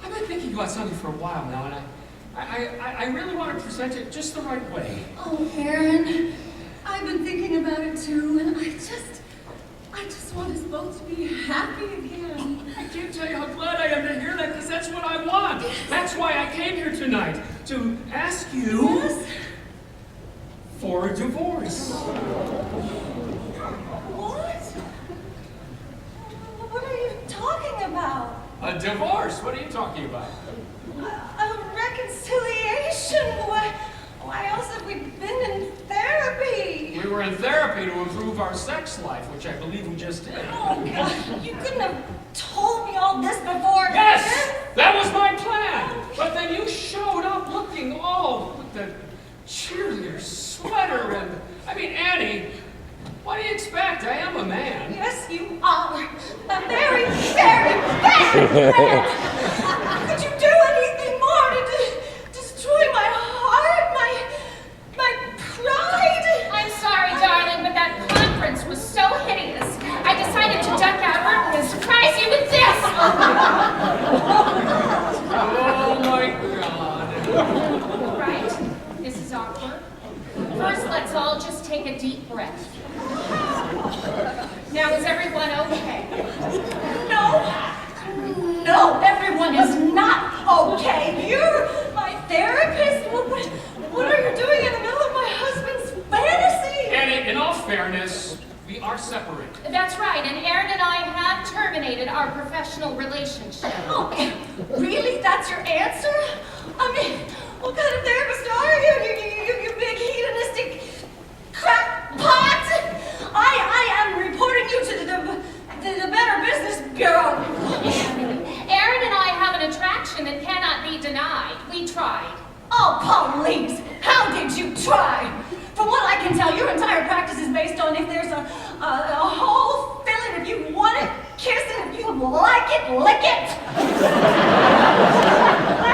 I've been thinking about something for a while now, and I really want to present it just the right way. Oh, Aaron, I've been thinking about it too, and I just want us both to be happy again. I can't tell you how glad I am to hear that, because that's what I want. That's why I came here tonight, to ask you for a divorce. What? What are you talking about? A divorce? What are you talking about? A reconciliation? Why else have we been in therapy? We were in therapy to improve our sex life, which I believe we just did. Oh, God, you couldn't have told me all this before. Yes! That was my plan! But then you showed up looking all with the cheerleader sweater and... I mean, Annie, what do you expect? I am a man. Yes, you are. A very, very bad man. Could you do anything more to destroy my heart, my pride? I'm sorry, darling, but that conference was so hideous. I decided to duck out and surprise you with this. Oh my God. Right? This is awkward. First, let's all just take a deep breath. Now, is everyone okay? No, everyone is not okay. You're my therapist. What are you doing in the middle of my husband's fantasy? Annie, in all fairness, we are separated. That's right, and Aaron and I have terminated our professional relationship. Oh, really? That's your answer? I mean, what kind of therapist are you? You big hedonistic crackpot! I am reporting you to the Better Business Bureau. Aaron and I have an attraction that cannot be denied. We tried. Oh, please! How did you try? From what I can tell, your entire practice is based on if there's a hole, fill it. If you want it, kiss it. If you like it, lick it.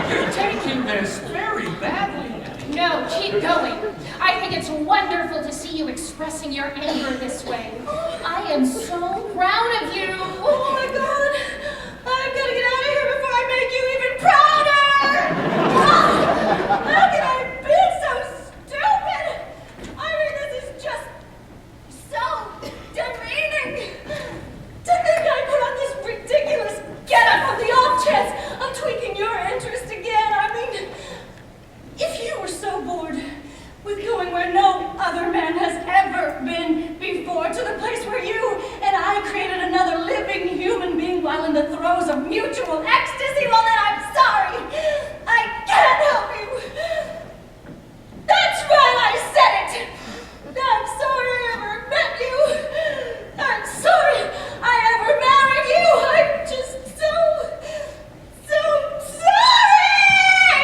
You're taking this very badly. No, keep going. I think it's wonderful to see you expressing your anger this way. I am so proud of you. Oh my God! I've got to get out of here before I make you even prouder! How can I be so stupid? I mean, this is just so demeaning. To think I put on this ridiculous getup on the off chance of tweaking your interest again. I mean, if you were so bored with going where no other man has ever been before, to the place where you and I created another living human being while in the throes of mutual ecstasy, well then I'm sorry. I can't help you. That's right, I said it. I'm sorry I ever met you. I'm sorry I ever married you. I'm just so sorry.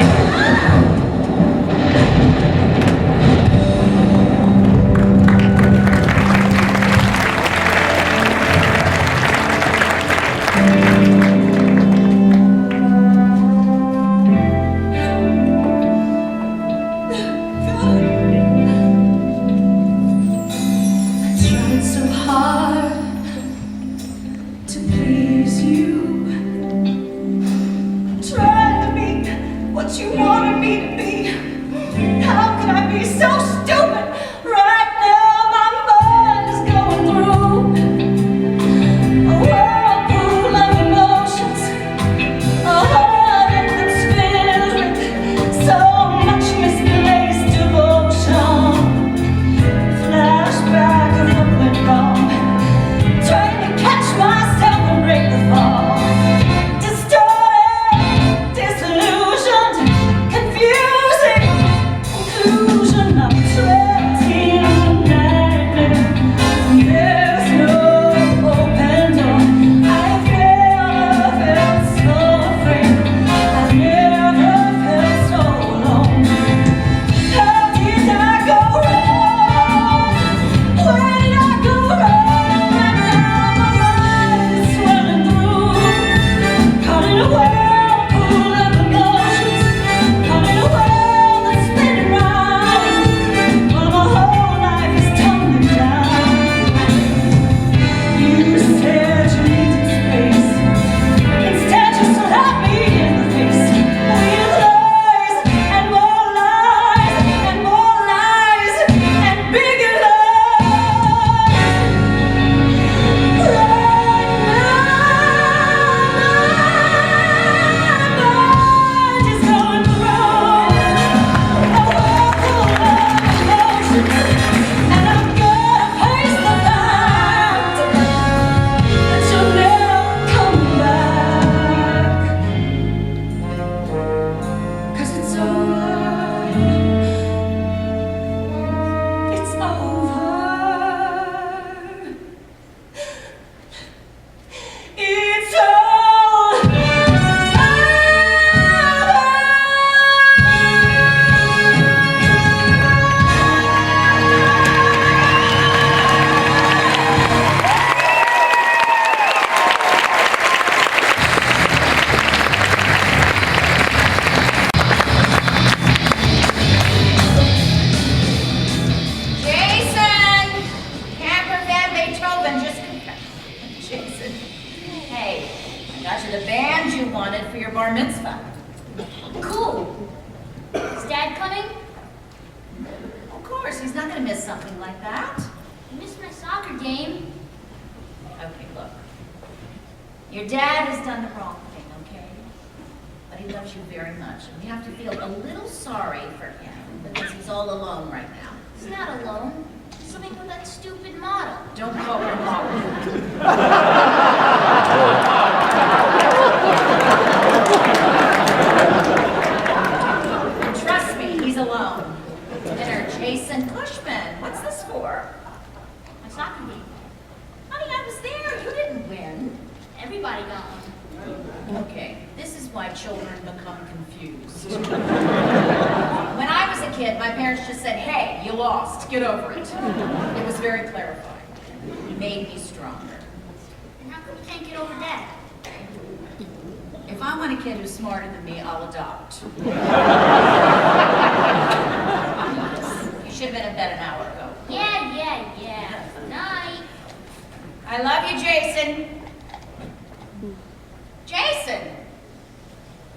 Dad coming? Of course, he's not going to miss something like that. I missed my soccer game. Okay, look. Your dad has done the wrong thing, okay? But he loves you very much, and we have to feel a little sorry for him because he's all alone right now. He's not alone. He's living with that stupid model. Don't call her model. Trust me, he's alone. Dinner, Jason Cushman. What's this for? My soccer game. Honey, I was there. You didn't win. Everybody got one. Okay, this is why children become confused. When I was a kid, my parents just said, hey, you lost, get over it. It was very clarifying. It made me stronger. And how come you can't get over Dad? If I want a kid who's smarter than me, I'll adopt. You should have been in bed an hour ago. Yeah. Night. I love you, Jason. Jason!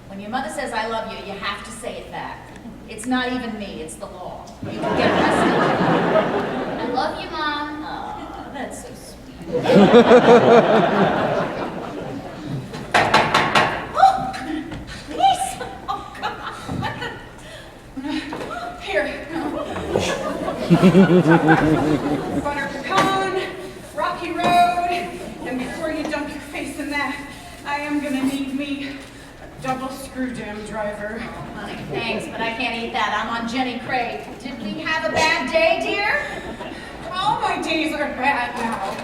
When your mother says I love you, you have to say it back. It's not even me, it's the law. You can get arrested. I love you, Mom. Aw, that's so sweet. Oh, please! Oh, God. Here. Butter pecan, rocky road, and before you dump your face in that, I am gonna need me a double screw jam driver. Oh, honey, thanks, but I can't eat that. I'm on Jenny Craig. Did we have a bad day, dear? All my days are bad now.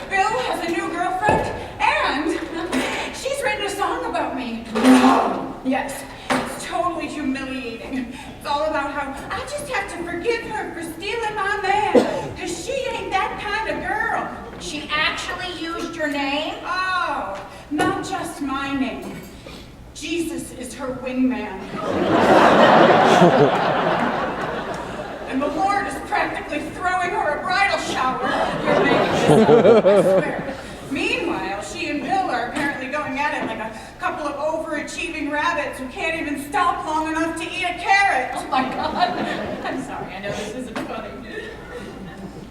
Bill has a new girlfriend, and she's written a song about me. Yes, it's totally humiliating. It's all about how I just have to forgive her for stealing my man, because she ain't that kind of girl. She actually used your name? Oh, not just my name. Jesus is her wingman. And the Lord is practically throwing her a bridal shower. You're making this up, I swear. Meanwhile, she and Bill are apparently going at it like a couple of overachieving rabbits who can't even stop long enough to eat a carrot. Oh my God. I'm sorry, I know this isn't funny.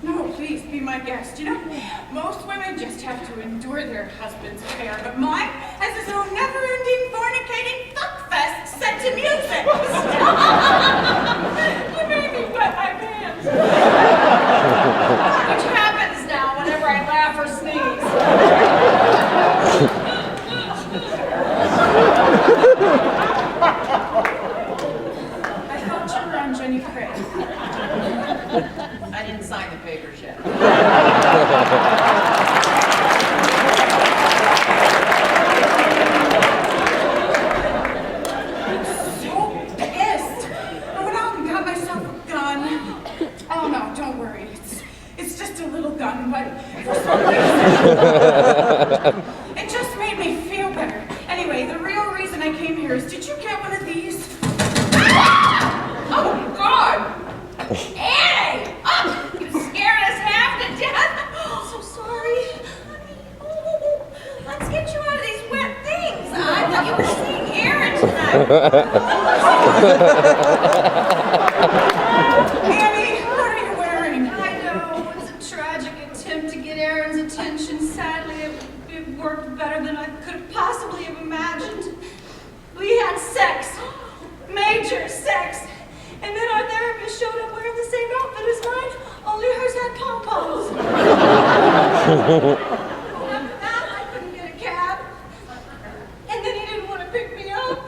No, please, be my guest. You know, most women just have to endure their husband's affair, but mine has his own never-ending, fornicating fuckfest set to music. You made me wet my pants. Which happens now whenever I laugh or sneeze. I thought you were on Jenny Craig. I didn't sign the papers yet. I'm so pissed. I went out and got myself a gun. Oh no, don't worry. It's just a little gun, but for some reason, it just made me feel better. Anyway, the real reason I came here is, did you get one of these? Ah! Oh God! Annie! Oh, you scared us half to death. I'm so sorry. Honey, let's get you out of these wet things. I thought you were seeing Aaron tonight. Annie, what are you wearing? I know, it's a tragic attempt to get Aaron's attention. Sadly, it worked better than I could have possibly have imagined. We had sex. Major sex. And then our therapist showed up wearing the same outfit as mine, only hers had pom-poms. After that, I couldn't get a cab. And then he didn't want to pick me up.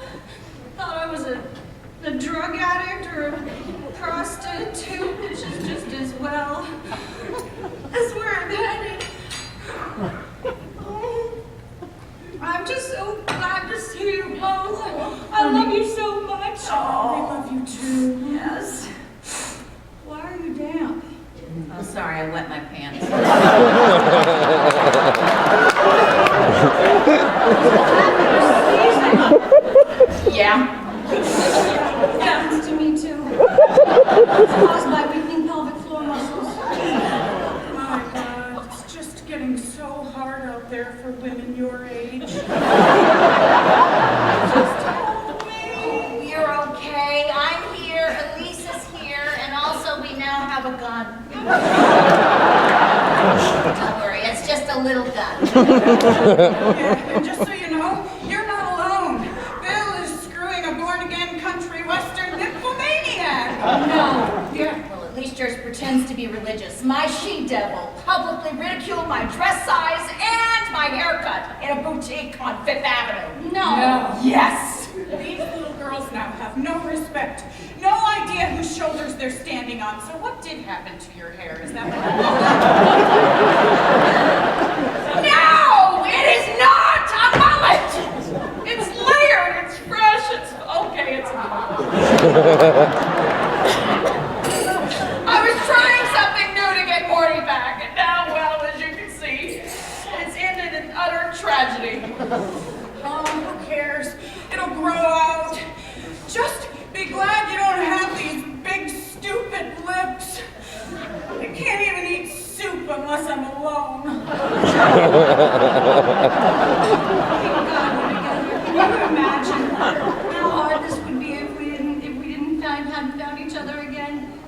Thought I was a drug addict or a prostitute, which is just as well. That's where I'm headed. I'm just so glad to see you both. I love you so much. Oh, I love you too. Yes. Why are you damp? Oh, sorry, I wet my pants. Yeah. Happens to me too. It's caused by weakening pelvic floor muscles. My God, it's just getting so hard out there for women your age. Oh, you're okay. I'm here. Don't worry, it's just a little gun. Yeah, and just so you know, you're not alone. Bill is screwing a born-again country western nymphomaniac. No. Well, at least yours pretends to be religious. My she-devil publicly ridiculed my dress size and my haircut in a boutique on Fifth Avenue. No. Yes. These little girls now have no respect, no idea whose shoulders they're standing on. So what did happen to your hair? Is that what No, it is not a mullet. It's layered, it's fresh, it's okay, it's I was trying something new to get Morty back, and now, well, as you can see, it's ended in utter tragedy. Oh, who cares? It'll grow out. Just be glad you don't have these big, stupid lips. I can't even eat soup unless I'm alone. Can you imagine how hard this would be if we hadn't found each other again?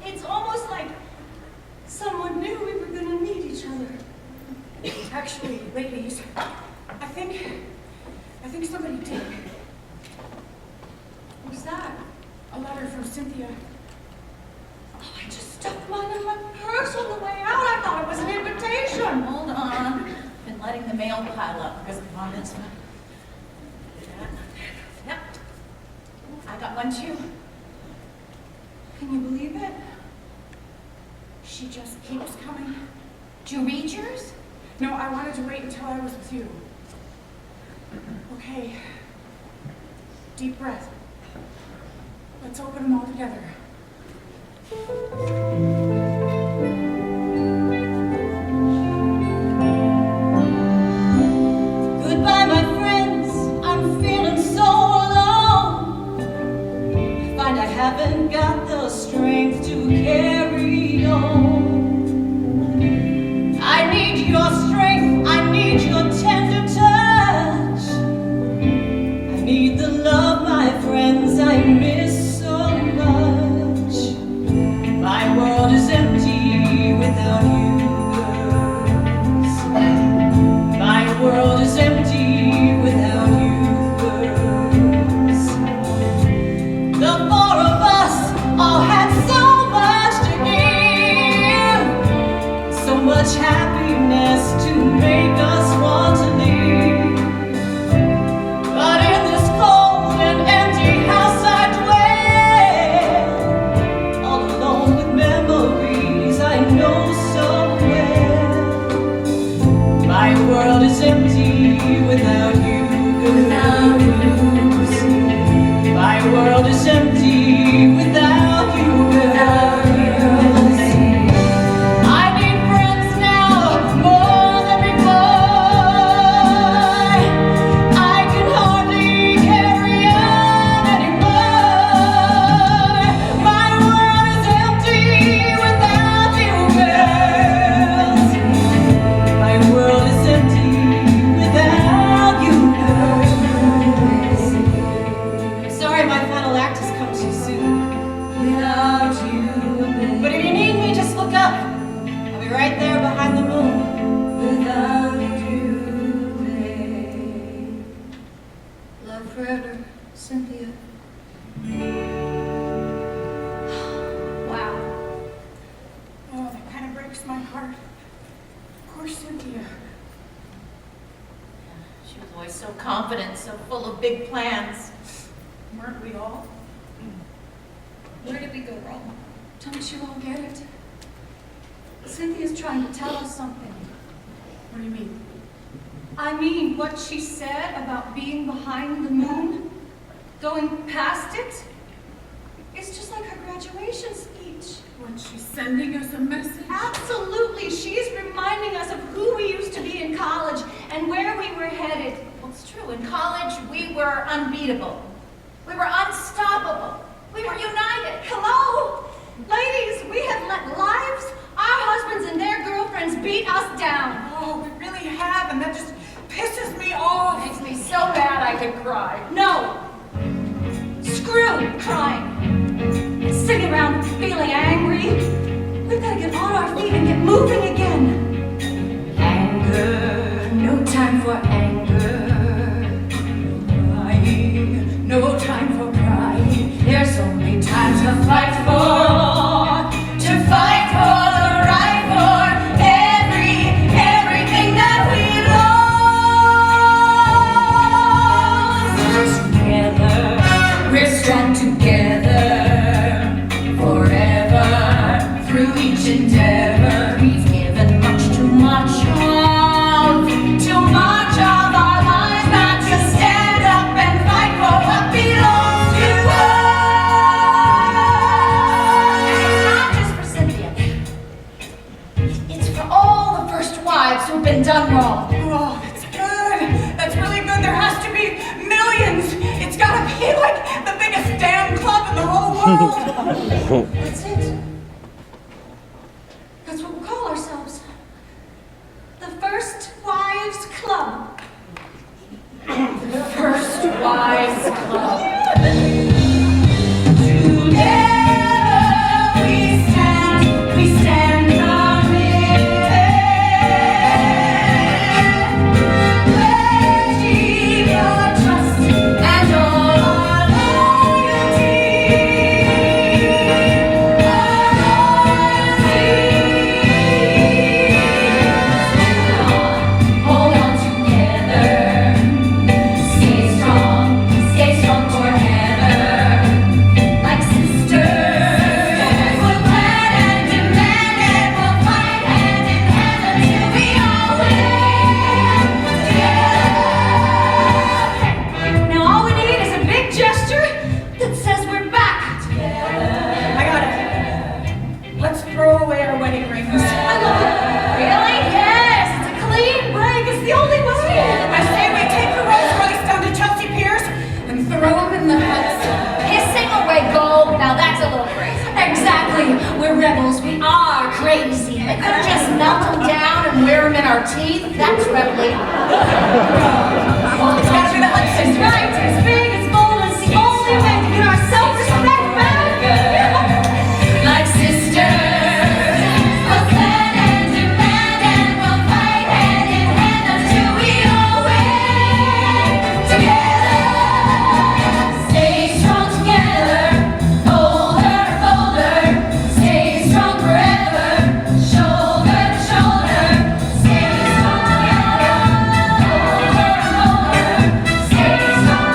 It's almost like someone knew we were going to meet each other. Actually, ladies, I think somebody did. What's that? A letter from Cynthia. Oh, I just stuck mine in my purse on the way out. I thought it was an invitation. Hold on. Been letting the mail pile up because of all this. Yep. I got one too. Can you believe it? She just keeps coming. Did you read yours? No, I wanted to wait until I was with you. Okay. Deep breath. Let's open them all together. Goodbye, my friends. I'm feeling so alone. I find I haven't got the strength to carry on. I need your strength. I need your tender touch. I need the love, my friends, I miss so much. My world is empty without you, girls. My world is empty without you, girls. The four of us all had so much to give, so much happiness to make us want to leave. But in this cold and empty house I dwell, all alone with memories I know so well. My world is empty without you, girls. My world is empty without you, girls. I need friends now more than before. I can hardly carry on anymore. My world is empty without you, girls. My world is empty without you, girls. Sorry my final act has come too soon. Without you, but if you need me, just look up. I'll be right there behind the moon. Without you, babe. Love forever, Cynthia. Wow. Oh, that kind of breaks my heart. Poor Cynthia. She was always so confident, so full of big plans. Weren't we all? Where did we go wrong? Don't you all get it? Cynthia's trying to tell us something. What do you mean? I mean, what she said about being behind the moon, going past it, it's just like her graduation speech. What, she's sending us a message? Absolutely. She's reminding us of who we used to be in college and where we were headed. Well, it's true. In college, we were unbeatable. We were unstoppable. We were united. Hello? Ladies, we have let lives, our husbands and their girlfriends beat us down. Oh, we really have, and that just pisses me off. Makes me so mad I could cry. No. Screw crying. Sitting around feeling angry. We've got to get fight to fight for the right for everything that we lost. Together, we're strong together, forever, through each endeavor. We've given much, too much of our lives not to stand up and fight for what belongs to us. It's not just for Cynthia. It's for all the first wives who've been done wrong. Oh, that's good. That's really good. There has to be millions. It's gotta be like the biggest damn club in the whole world. That's it. That's what we'll call ourselves. The First Wives Club. The First Wives Club. Together we stand pledging your trust and all our loyalty. Hold on together. Stay strong forever. Like sisters, we'll plan and demand and we'll fight hand in hand until we all win together. Now all we need is a big gesture that says we're back together. I got it. Let's throw away our wedding rings. I love it. Really? Yes, it's a clean break. It's the only way. I say we take the Rolls Royce down to Chelsea Piers and throw them in the Hudson. Hissing away gold. Now that's a little crazy. Exactly. We're rebels. We are crazy. We could just melt them down and wear them in our teeth. That's rebelling. Well, it's gotta be the Hudson. It's right. It's big. It's bold. It's the only way to get our self-respect back. Like sisters, we'll plan and demand and we'll fight hand in hand until we all win together. Stay strong together, bolder. Stay strong forever, shoulder to shoulder. Stay strong together, bolder. Stay strong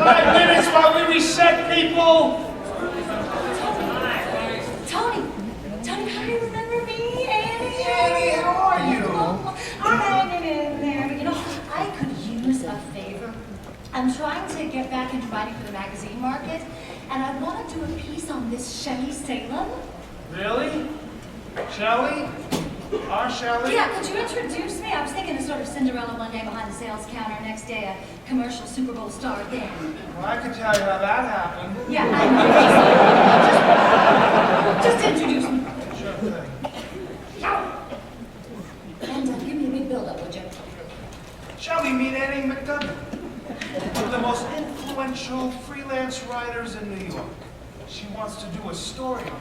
5 minutes while we reset, people. Tony, how do you remember me, Annie? Annie, how are you? I'm hanging in there. You know, I could use a favor. I'm trying to get back into writing for the magazine market, and I want to do a piece on this Shelley Salem. Really? Shelley? Our Shelley? Yeah, could you introduce me? I was thinking of sort of Cinderella one day behind the sales counter, next day a commercial Super Bowl star again. Well, I could tell you how that happened. Yeah, I know. Just introduce me. Sure thing. And give me a big build-up, would you? Shall we meet Annie McGowen? One of the most influential freelance writers in New York. She wants to do a story on it.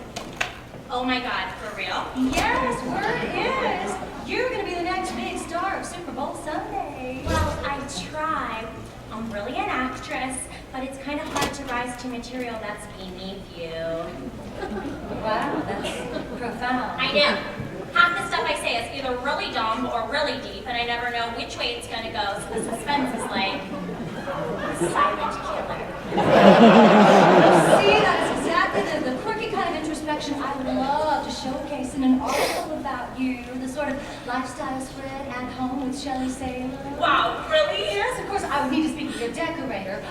Oh my God, for real? Yes, word is. You're going to be the next big star of Super Bowl Sunday. Well, I try. I'm really an actress, but it's kind of hard to rise to material that's beneath you. Wow, that's profound. I know. Half the stuff I say is either really dumb or really deep, and I never know which way it's gonna go, so the suspense is like silent killer. See, that's exactly the quirky kind of introspection I would love to showcase in an article about you, the sort of lifestyle spread at home with Shelley Salem. Wow, really? Yes, of course, I would need to speak with your decorator.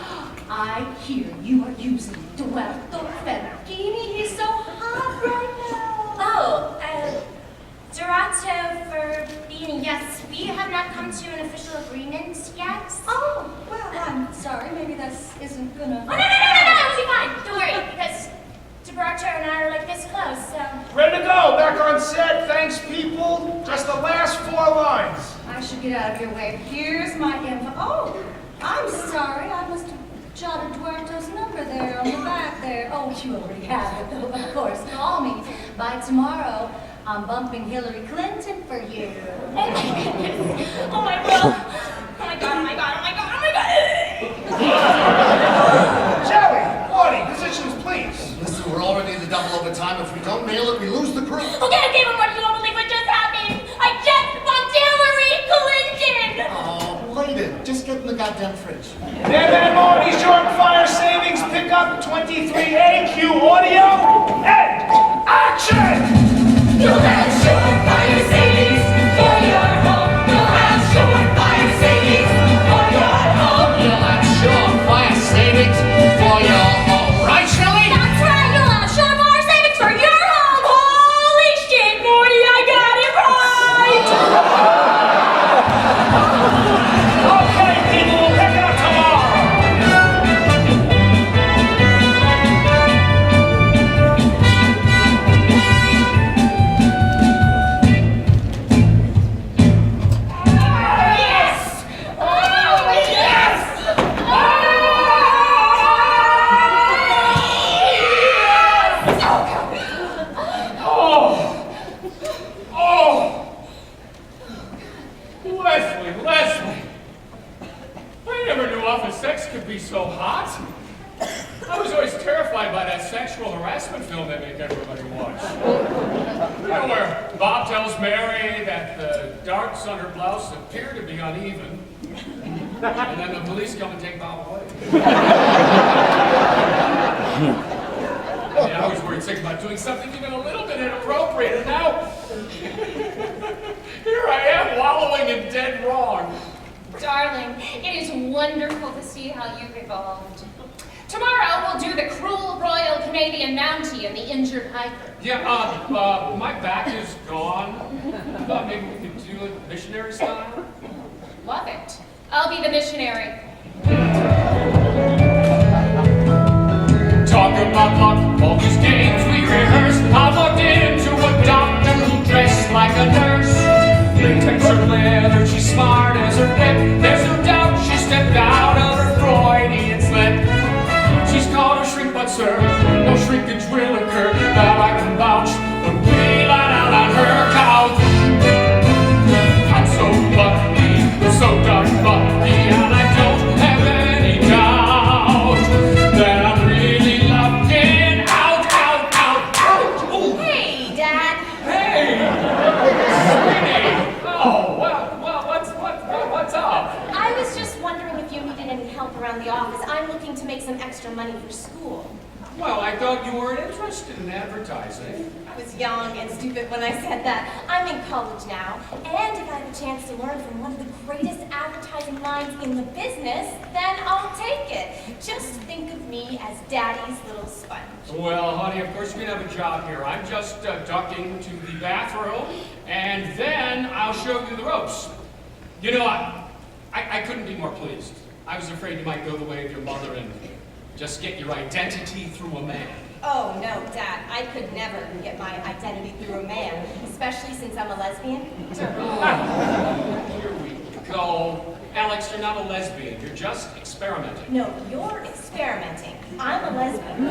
I hear you are using Duerto Ferragini. He's so hot right now. Oh, Dorato Verbini, yes, we have not come to an official agreement yet. Oh, well, I'm sorry, maybe this isn't gonna... Oh, no, it'll be fine, don't worry, because Dorato and I are like this close, so... Ready to go, back on set, thanks people. Just the last 4 lines. I should get out of your way. Here's my info. Oh, I'm sorry, I must have jotted Duarto's number there on the back there. Oh, you already have it, though, of course. Call me. By tomorrow, I'm bumping Hillary Clinton for you. Oh my goodness. Oh my God. Oh my God, oh my God, oh my God, oh my God. Shelley, Audie, positions please. Listen, we're already in the double overtime. If we don't nail it, we lose the crew. Okay, but you won't believe what just happened. I just bumped Hillary Clinton. Oh, bladed. Just get in the goddamn fridge. Then Audie short fire savings pickup 23A, cue audio, and action! You'll have short fire savings for your home. You'll have short fire savings for your home. You'll have short fire savings for your home. Right, Shelley? That's right, you'll have short fire savings for your home. Holy shit, Morty, I got it right. Okay, people, we'll pick it up tomorrow. Leslie! I never knew office sex could be so hot. I was always terrified by that sexual harassment film they make everybody watch. You know, where Bob tells Mary that the darts on her blouse appear to be uneven, and then the police come and take Bob away. I was worried sick about doing something even a little bit inappropriate, and now here I am wallowing in dead wrong. Darling, it is wonderful to see how you've evolved. Tomorrow we'll do the cruel Royal Canadian Mountie and the injured hiker. Yeah, my back is gone. Maybe we could do it missionary style? Love it. I'll be the missionary. Talk about luck, all these games we rehearsed. I walked into a doctor who dressed like a nurse. Latex her leather, she's smart as her whip. There's no doubt she stepped out of her Freudian slip. She's called a shrink, but sir, no shrinkage will occur. That I can vouch when we lie down on her couch. I'm so lucky, so darn lucky, and I don't have any doubt that I'm really looking out, out, out, extra money for school. Well, I thought you weren't interested in advertising. I was young and stupid when I said that. I'm in college now, and if I have a chance to learn from one of the greatest advertising minds in the business, then I'll take it. Just think of me as Daddy's little sponge. Well, honey, of course you can have a job here. I'm just ducking to the bathroom, and then I'll show you the ropes. You know, I couldn't be more pleased. I was afraid you might go the way of your mother and just get your identity through a man. Oh, no, Dad. I could never get my identity through a man, especially since I'm a lesbian. Here we go. Alex, you're not a lesbian. You're just experimenting. No, you're experimenting. I'm a lesbian.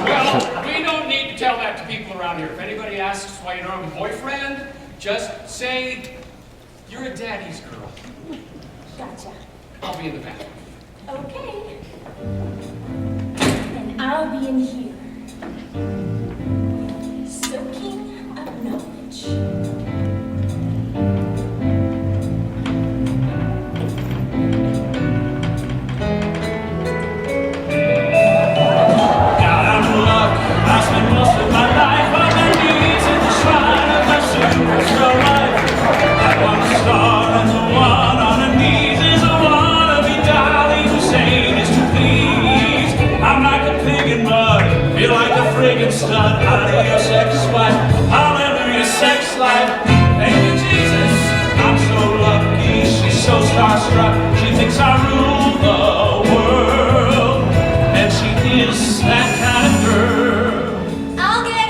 Well, we don't need to tell that to people around here. If anybody asks why you don't have a boyfriend, just say you're a daddy's girl. Gotcha. I'll be in the bathroom. Okay. And I'll be in here. Soaking up knowledge. Stud out of your sex life, hallelujah, sex life. Thank you, Jesus. I'm so lucky. She's so starstruck. She thinks I rule the world, and she is that kind of girl. I'll get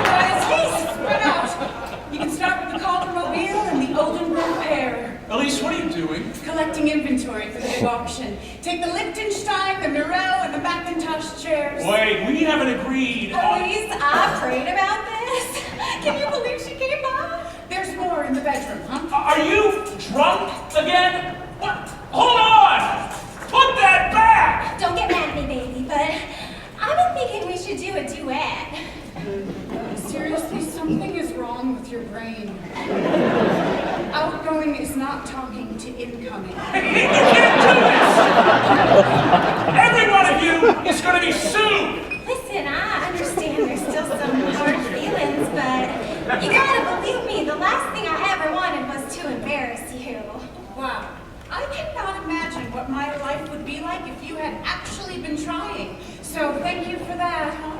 Guys, please spread out. You can start with the Calder-mobile and the Oldenburg pair. Elise, what are you doing? Collecting inventory for the big auction. Take the Liechtenstein, the Mirel, and the Macintosh chairs. Wait, we haven't agreed. Please, I prayed about this. Can you believe she came by? There's more in the bedroom, huh? Are you drunk again? What? Hold on! Put that back! Don't get mad at me, baby, but I've been thinking we should do a duet. Seriously, something is wrong with your brain. Outgoing is not talking to incoming. You can't do this! Every one of you is going to be sued! Listen, I understand there's still some hard feelings, but you gotta believe me, the last thing I ever wanted was to embarrass you. Wow. I cannot imagine what my life would be like if you had actually been trying. So thank you for that, huh?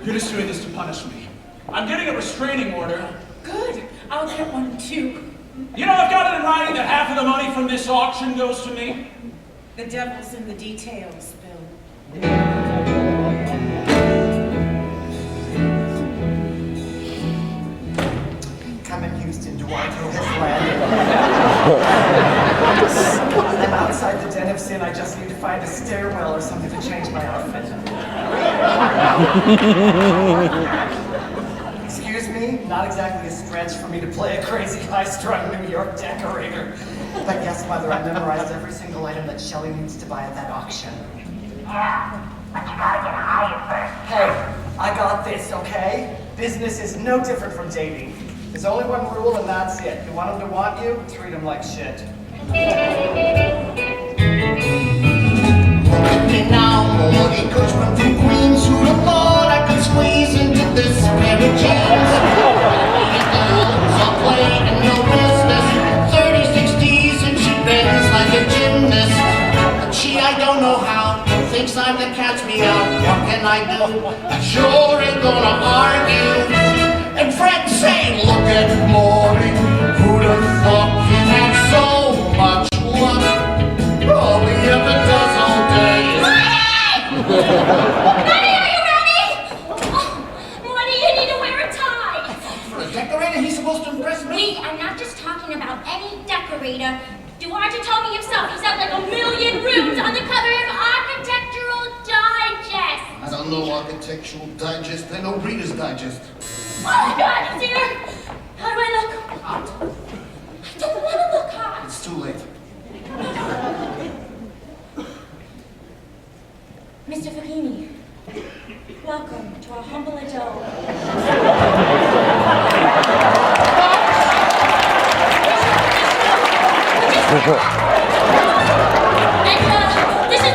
You're just doing this to punish me. I'm getting a restraining order. Good. I'll get one too. You know, I've got it in writing that half of the money from this auction goes to me. The devil's in the details, Bill. Come in, Houston. Do I know his land? I'm outside the den of sin. I just need to find a stairwell or something to change my outfit. Excuse me? Not exactly a stretch for me to play a crazy, high-strung New York decorator. But yes, Mother, I memorized every single item that Shelley needs to buy at that auction. Yeah, but you gotta get hired first. Hey, I got this, okay? Business is no different from dating. There's only one rule, and that's it. You want them to want you, treat them like shit. Look at me now, Morty Cushman from Queens. Who'd have thought I could squeeze into this pair of jeans? All play and no business. 30-60s and she bends like a gymnast. But she, I don't know how, thinks I'm the catch me out. What can I do? I sure ain't gonna argue. And Fred say, look at Morty. Who'd have thought he'd have so much luck? All he ever does all day is Honey, are you ready? Oh, Morty, you need to wear a tie. for a decorator, he's supposed to impress me. Wait, I'm not just talking about any decorator. Duarte told me himself he's had like 1 million rooms on the cover of Architectural Digest. I don't know Architectural Digest, I know Reader's Digest. Oh my God, he's here. How do I look? Hot. I don't want to look hot. It's too late. Mr. Fahimi, welcome to our humble abode. This is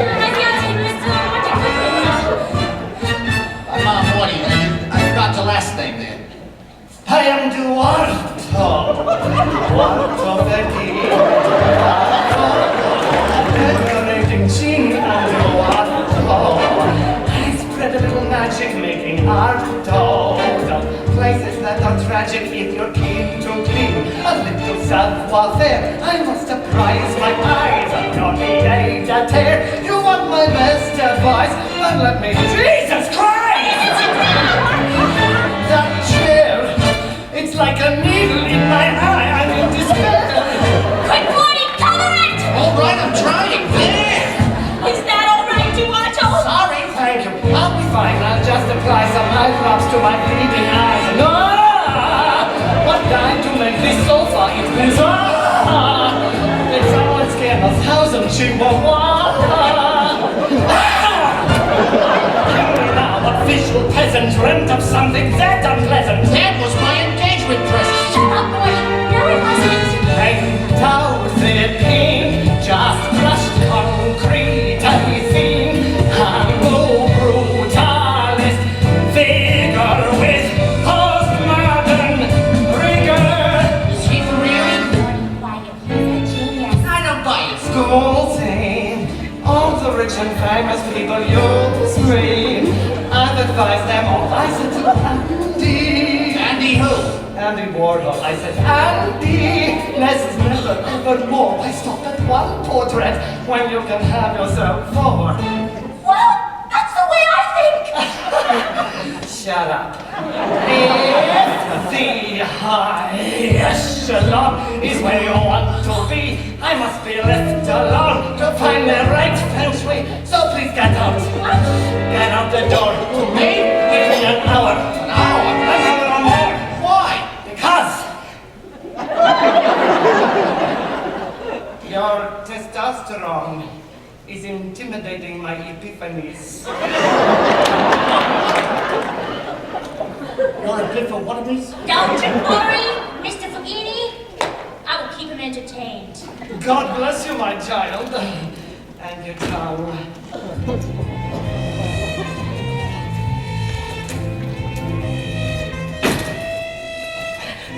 my fiancé, Mr. Morty, I forgot your last name there. I am Duarto, Duarto Becky, decorating genie and Duarto. I spread a little magic, making art dolls of places that are tragic if you're keen to clean. A little savoir-faire, I must apprise my eyes of your naivete. You want my best advice, then let me, Jesus Christ! That chair, it's like a needle in my eye, I'm in despair. Quick, Morty, color it! All right, I'm trying. There. Is that all right, Duarto? Sorry. Thank you, I'll be fine, I'll just apply some eye drops to my bleeding eyes. And what died to make this sofa? It is it's always scared 1,000 chihuahuas. What visual peasant dreamt of something that unpleasant? That was my engagement present. Shut up, Morty. No, it wasn't. Paint out the pink, just crushed concrete, I think. I'm no brutalist figure with postmodern rigor. Is he for real? Quiet, he's a genius. I don't buy it. School thing, all the rich and famous people use green. I've advised them all. I said to Andy. Andy who? Andy Warhol. I said, Andy, less is never ever more. Why stop at one portrait when you can have yourself 4? Well, that's the way I think. Shut up. If the high echelon is where you want to be, I must be left alone to find the right feng shui. So please get out. Get out the door. To me, give me an hour. An hour? An hour or more. Why? Because your testosterone is intimidating my epiphanies. You're a bit for one of these? Don't worry, Mr. Fugini. I will keep him entertained. God bless you, my child. And your tongue.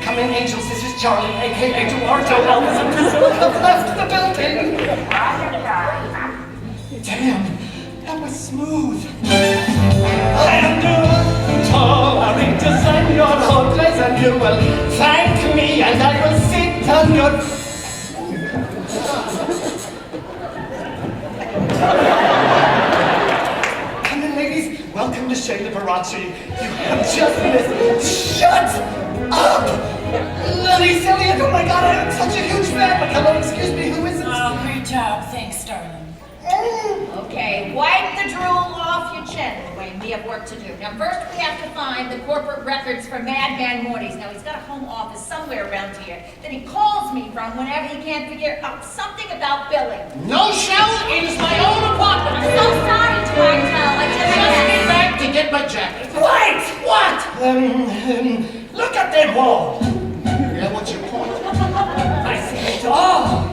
Come in, angels. This is Charlie, a.k.a. Duarto. Elvis and Priscilla have left the building. Damn, that was smooth. I am Duarto. I redesign your whole place and you will thank me and I will sit on your... Come in, ladies. Welcome to Shea Liberace. You have just missed... Shut up! Lily Elliott, oh my god, I am such a huge fan. But hello, excuse me, who is it? Oh, great job. Thanks, darling. Okay, wipe the drool off your chin, Wayne. We have work to do. Now, first we have to find the corporate records for Madman Morty's. Now, he's got a home office somewhere around here that he calls me from whenever he can't figure out something about billing. No, Shell, it is my own apartment. I'm so sorry, Duarto. I Just get back to get my jacket. Wait! What? Look at that wall. Yeah, what's your point? I see it all.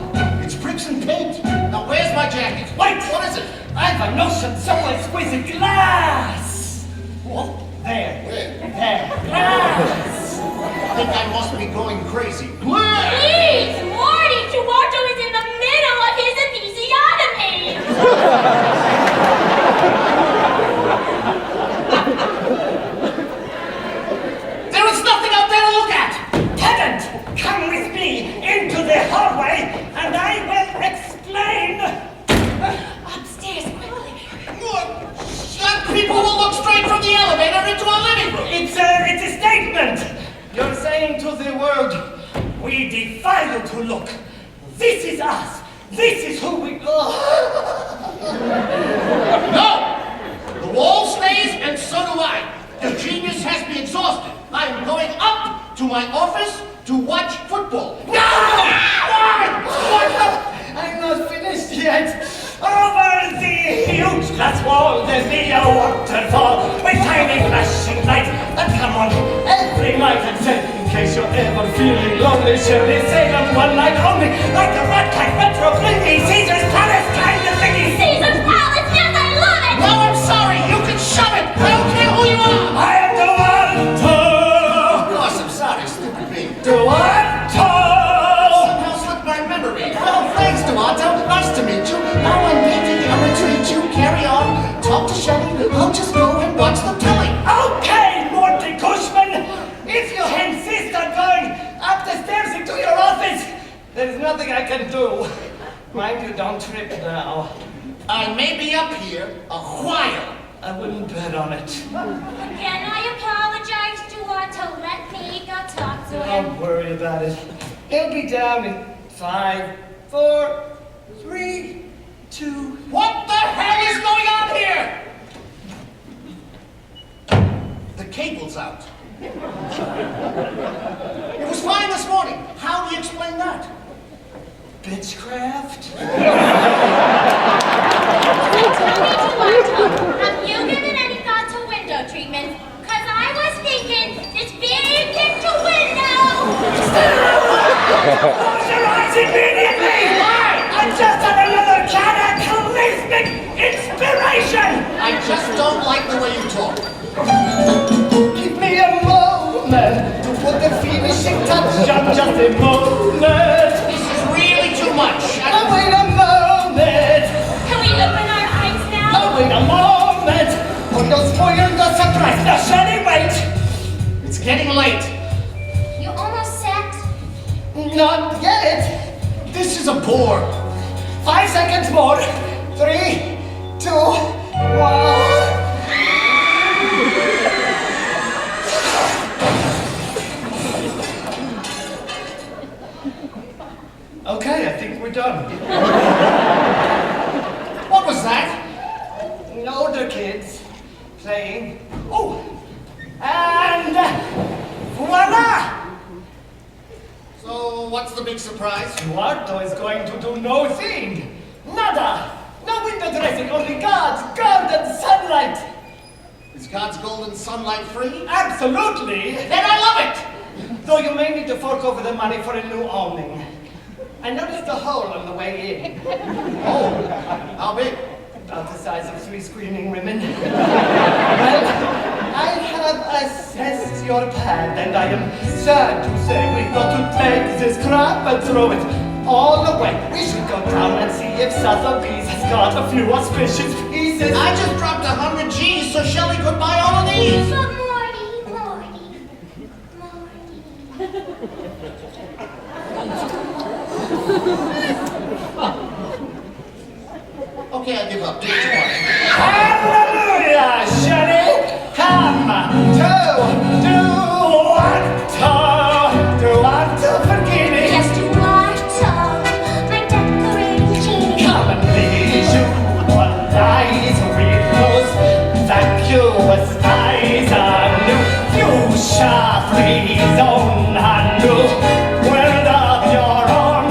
It's bricks and paint. Now, where's my jacket? Wait! What is it? I have a notion someone squeezing glass. What? There. Where? There. Glass. I think I must be going crazy. Please, Morty, Duarto is in the middle of his episiotomy. There is nothing out there to look at. Tenant, come with me into the hallway and I will explain. Upstairs, quickly. Shut people will look straight from the elevator into our living room. It's a statement. You're saying to the world, we defy you to look. This is us. This is who we are. No! The wall stays and so do I. The genius has me exhausted. I am going up to my office to watch football. No! I'm not finished yet. Over the huge glass wall, there'll be a waterfall with tiny flashing lights that come on every night and say, in case you're ever feeling lonely, Sherrill, say them one night only, like a rat like treat you. Carry on. Talk to Shelly. I'll just go and watch the telly. Okay, Morty Cushman. If you insist on going up the stairs into your office, there's nothing I can do. Mind you, don't trip now. I may be up here a while. I wouldn't bet on it. Can I apologize to Otto? Let me go talk to him. Don't worry about it. He'll be down in 5, 4, 3, 2. What the hell is going on here? The cable's out. It was fine this morning. How do you explain that? Bitchcraft? Have you given any thought to window treatments? Cause I was thinking this big picture window. Close your eyes immediately! Why? I just had another cataclysmic inspiration! I just don't like the way you talk. Give me a moment to put the finishing touch on just a moment. This is really too much. Oh, wait a moment. Can we open our eyes now? Oh, wait a moment. Or you'll spoil the surprise. Now, Shelly, wait. It's getting late. You almost set? Not yet. This is a bore. 5 seconds more. 3, 2, 1. Okay, I think we're done. What was that? Older kids playing. Oh, and voila! So, what's the big surprise? Eduardo is going to do no thing. Nada. No window dressing, only God's golden sunlight. Is God's golden sunlight free? Absolutely. Then I love it! Though you may need to fork over the money for a new awning. I noticed a hole on the way in. Oh, how big? About the size of 3 screaming women. Well, I have assessed your pad, and I am sad to say we've got to take this crap and throw it all away. We should go down and see if Sotheby's has got a few auspicious pieces. I just dropped 100 G's so Shelly could buy all of these. But Morty. Okay, I give up. Do what you want. Hallelujah, Shelly! Come to forgive me. Just Eduardo, my decorating genie. Come and visualize with those vacuous eyes on you. Fuchsia free zone on you. World of your own.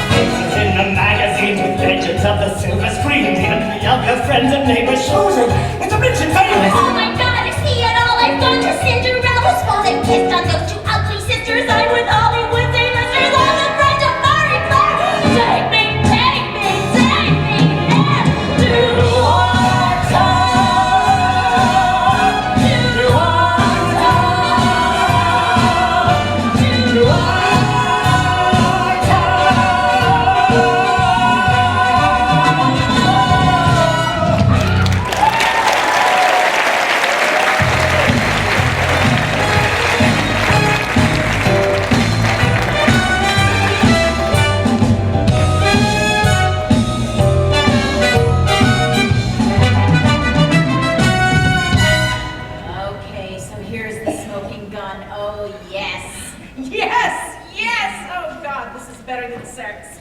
Faces in the magazine with legends of the silver screen. The envy of your friends and neighbors choosing into rich and famous. Oh my God, I see it all. I've gone to Cinderella's ball and kissed on those 2 ugly sisters. I'm with Hollywood A-listers on the front of Marie Claire. Take me there to our town. To our town. To our town. Okay, so here's the smoking gun. Oh, yes. Yes, yes. Oh God, this is better than sex.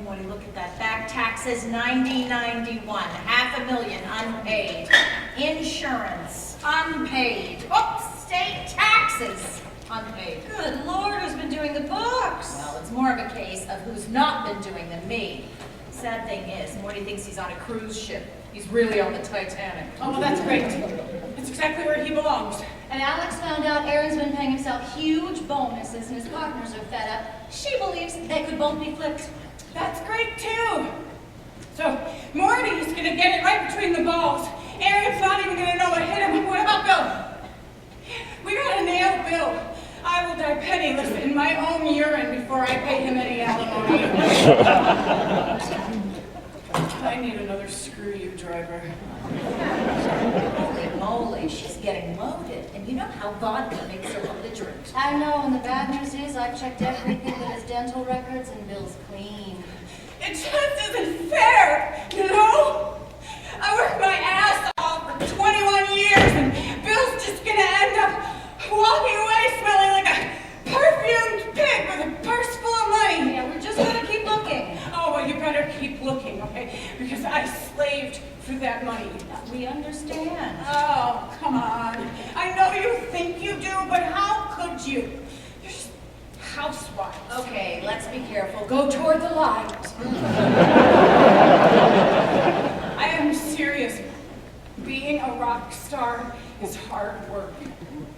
Morty, look at that. Back taxes, 9091. $500,000 unpaid. Insurance, unpaid. Oops, state taxes, unpaid. Good Lord, who's been doing the books? Well, it's more of a case of who's not been doing than me. Sad thing is, Morty thinks he's on a cruise ship. He's really on the Titanic. Oh, well, that's great. It's exactly where he belongs. And Alex found out Aaron's been paying himself huge bonuses and his partners are fed up. She believes they could both be flipped. That's great, too. So, Morty's gonna get it right between the balls. Aaron's not even gonna know what hit him. What about Bill? We gotta nail Bill. I will die penniless in my own urine before I pay him any alimony. I need another screw you driver. Holy moly, she's getting loaded. And you know how vodka makes her belligerent. I know, and the bad news is I've checked everything but his dental records and Bill's clean. It just isn't fair, you know? I worked my ass off for 21 years and Bill's just gonna end up walking away smelling like a perfumed pig with a purse full of money. Yeah, we're just gonna keep looking. Oh, well, you better keep looking, okay? Because I slaved for that money. We understand. Oh, come on. I know you think you do, but how could you? You're just housewives. Okay, let's be careful. Go toward the light. I am serious. Being a rock star is hard work.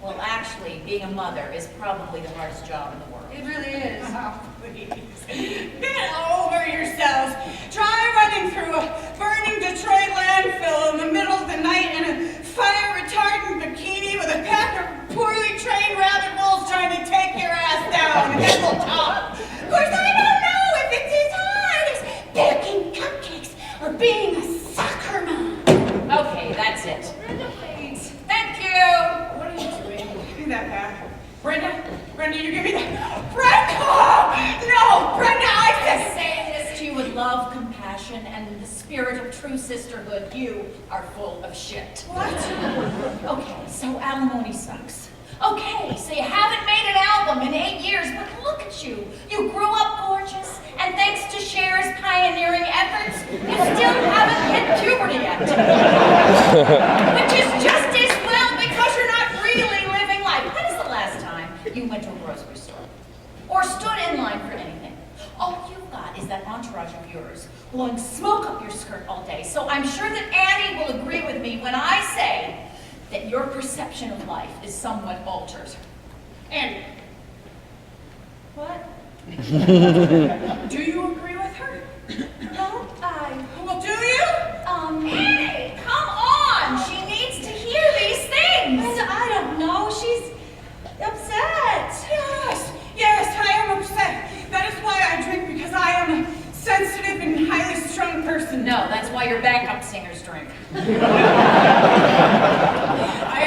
Well, actually, being a mother is probably the hardest job in the world. It really is. Oh, please. Get over yourselves. Try running through a burning Detroit landfill in the middle of the night in a fire-retardant bikini with a pack of poorly trained rabbit wolves trying to take your ass down, and then we'll talk. Of course, I don't know if it's as hard as baking cupcakes or being a soccer mom. Okay, that's it. Please. Thank you. What are you doing? Give me that back. Brenda, you give me that. Brenda! No, Brenda, I I'm said. saying this to you with love, compassion, and the spirit of true sisterhood. You are full of shit. What? Okay, so alimony sucks. Okay, so you haven't made an album in 8 years, but look at you. You grew up gorgeous, and thanks to Cher's pioneering efforts, you still haven't hit puberty yet. Which is just as well because you're not really living life. When is the last time you went to a grocery store? Or stood in line for anything? All you've got is that entourage of yours blowing smoke up your skirt all day. So I'm sure that Annie will agree with me when I say that your perception of life is somewhat altered. Annie. What? Do you agree with her? No, Well, do you? Annie, come on! She needs to hear these things! I don't know, she's upset. Yes, I am upset. That is why I drink, because I am a sensitive and highly strung person. No, that's why your backup singers drink. I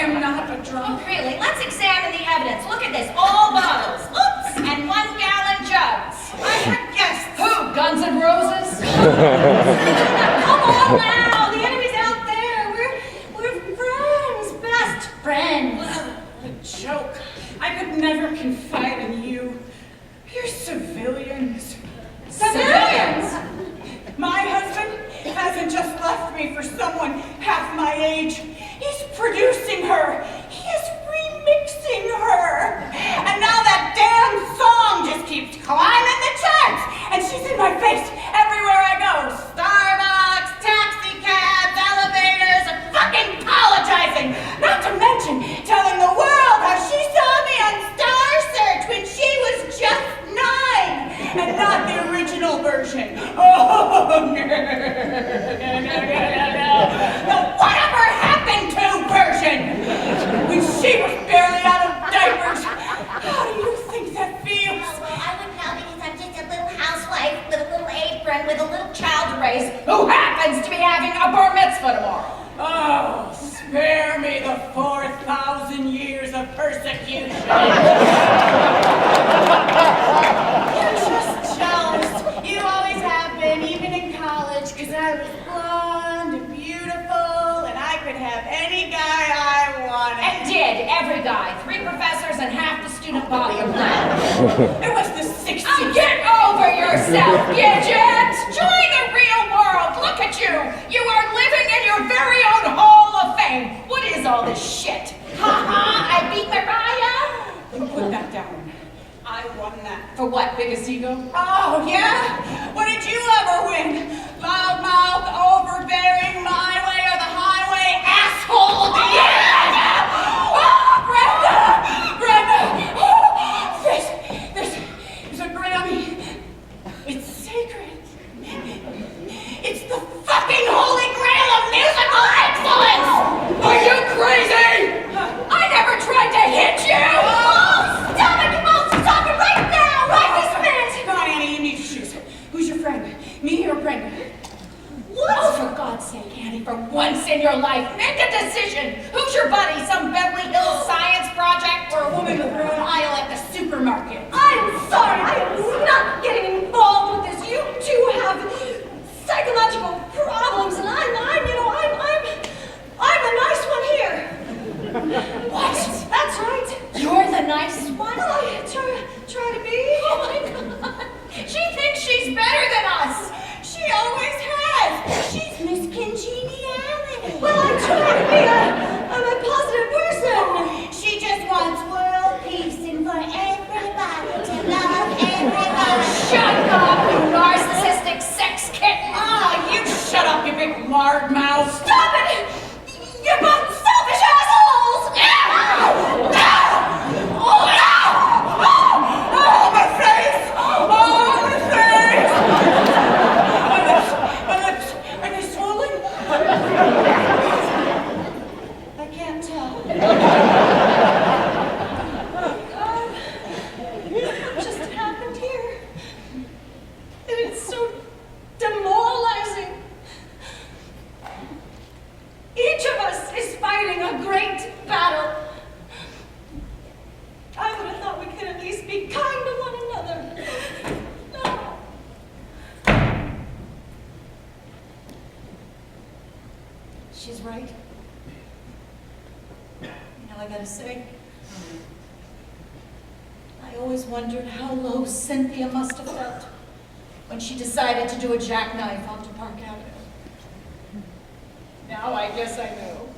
am not a drunk. Oh, really? Let's examine the evidence. Look at this. All bottles. Oops! And 1-gallon jugs. I had guessed. Who? Guns N' Roses? Come on now, the enemy's out there. We're friends, best friends. A joke. I could never confide in you. You're civilians. Civilians? My husband hasn't just left me for someone half my age. He's producing her. He is remixing her. And now that damn song just keeps climbing the charts. And she's in my face everywhere I go. Starbucks, taxi cabs, elevators, and fucking apologizing. Not to mention telling the world how she saw me on Star Search when she was just 9 and not the original version. Oh, no. The whatever happened to version when she was barely out of diapers. How do you think that feels? Well, I wouldn't know because I'm just a little housewife with a little apron with a little Child to raise who happens to be having a bar mitzvah tomorrow. Oh, spare me the 4,000 years of persecution. You're just jealous. You always have been, even in college, because I was blonde and beautiful, and I could have any guy I wanted. And did, every guy. 3 professors and half the student body of land. It was the 60s. Oh, get over yourself, Gidget! Join the real world! Look at you! You are living in your very own Hall of Fame! What is all this shit? Ha-ha! I beat Mariah! Put that down. I won that. For what, biggest ego? Oh, yeah? What did you ever win? Loudmouth, overbearing, my way or the highway, asshole! Yeah! Oh, Brenda! Oh, there's a Grammy. It's sacred. It's the fucking holy grail of musical excellence! Are you crazy? I never tried to hit you! Oh, stop lard mouth. Stop it! You're both selfish assholes! Oh, no! Oh, my face! Oh, my face! Are they swollen? I can't tell. What just happened here? And it's so demoralizing. Each of us is fighting a great battle. I would have thought we could at least be kind to one another. No. She's right. You know, I gotta say, I always wondered how low Cynthia must have felt when she decided to do a jackknife onto Park Avenue. Now I guess I know.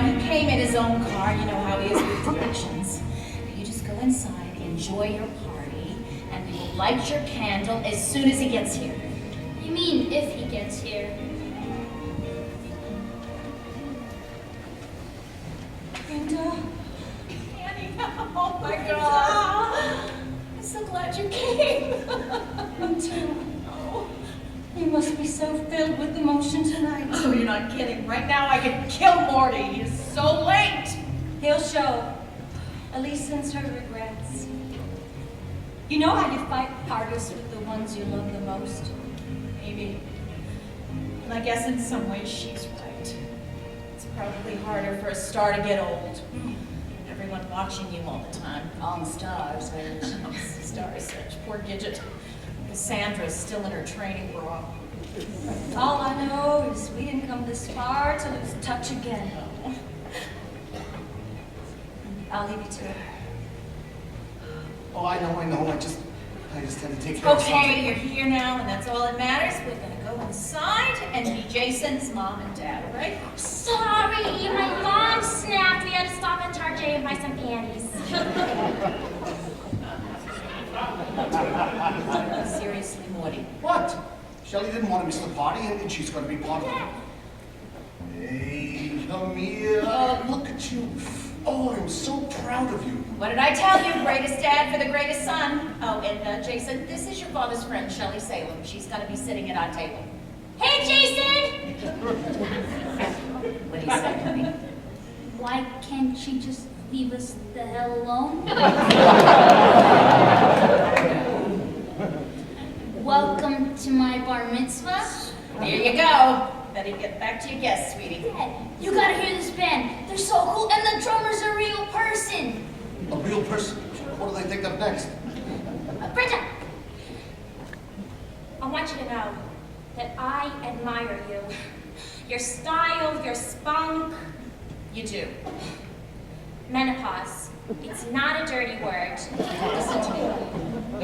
know, he came in his own car. You know how he is with directions. You just go inside, enjoy your party, and we will light your candle as soon as he gets here. You mean if he gets here? Linda. Annie, oh my God. I'm so glad you came. Me too. Oh, you must be so filled with emotion tonight. Oh, you're not kidding. Right now I could kill Morty. He's so late. He'll show. Elise sends her regrets. You know how you fight hardest with the ones you love the most? Maybe. And I guess in some ways she's right. It's probably harder for a star to get old. Everyone watching you all the time. On stars, Star search. Poor Gidget. Cassandra's still in her training bra. All I know is we didn't come this far to lose touch again. I'll leave you to it. Oh, I know. I just had to take care of something. Okay, you're here now, and that's all that matters. We're gonna go inside and be Jason's mom and dad, all right? Sorry, my mom snapped. We had to stop at Target and buy some panties. Seriously, Morty. What? Shelley didn't want to miss the party, and she's going to be part of it. Hey, come here. Look at you. Oh, I'm so proud of you. What did I tell you? Greatest dad for the greatest son. Oh, and Jason, this is your father's friend, Shelley Salem. She's going to be sitting at our table. Hey, Jason! What do you say, honey? Why can't she just leave us the hell alone? Welcome to my bar mitzvah. Here you go. Better get back to your guests, sweetie. Dad, you gotta hear this band. They're so cool, and the drummer's a real person. A real person? What do they think of next? Brenda, I want you to know that I admire you. Your style, your spunk. You do. Menopause. It's not a dirty word. Listen to me.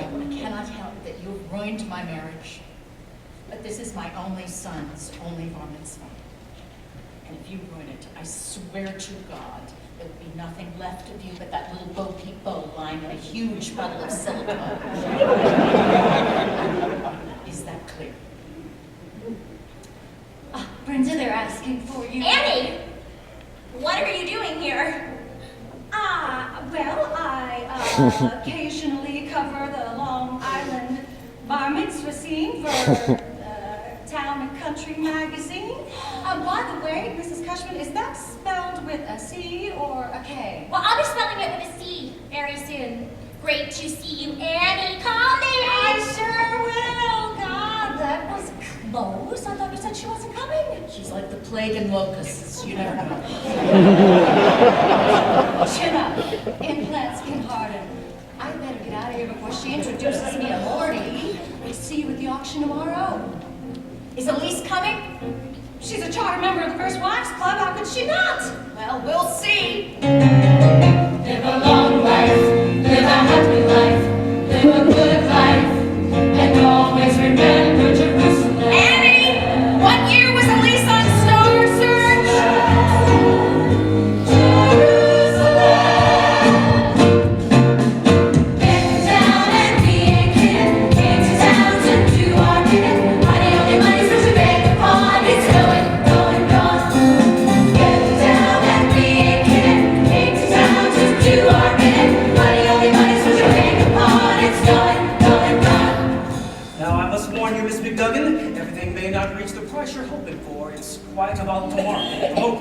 I cannot help that you've ruined my marriage. But this is my only son's only bar mitzvah. And if you ruin it, I swear to God, there will be nothing left of you but that little bo-peep bow lying in a huge puddle of silicone. Is that clear? Brenda, they're asking for you. Annie! What are you doing here? Well, I occasionally cover the Long Island bar mitzvah scene for Town and Country magazine. By the way, Mrs. Cushman, is that spelled with a C or a K? Well, I'll be spelling it with a C very soon. Great to see you, Annie. Call me! I sure will. God, that was close. I thought you said she wasn't coming. She's like the plague and locusts. You never know. Chin up. Implants can harden. I better get out of here before she introduces me to Morty. We'll see you at the auction tomorrow. Is Elise coming? She's a charter member of the First Wives Club. How could she not? Well, we'll see. Live a long life, live a happy life, live a good life, and always remember Jerusalem. Annie, what year was Elise on Star Search? Jerusalem. Get down and be a kid, get to town to do our bit. Money, only money's what you beg upon, it's going. Get down and be a kid, get to town to do our bit. Money, only money's what you beg upon, it's going. Now, I must warn you, Miss McGowen, everything may not reach the price you're hoping for. It's quite about the market. Well,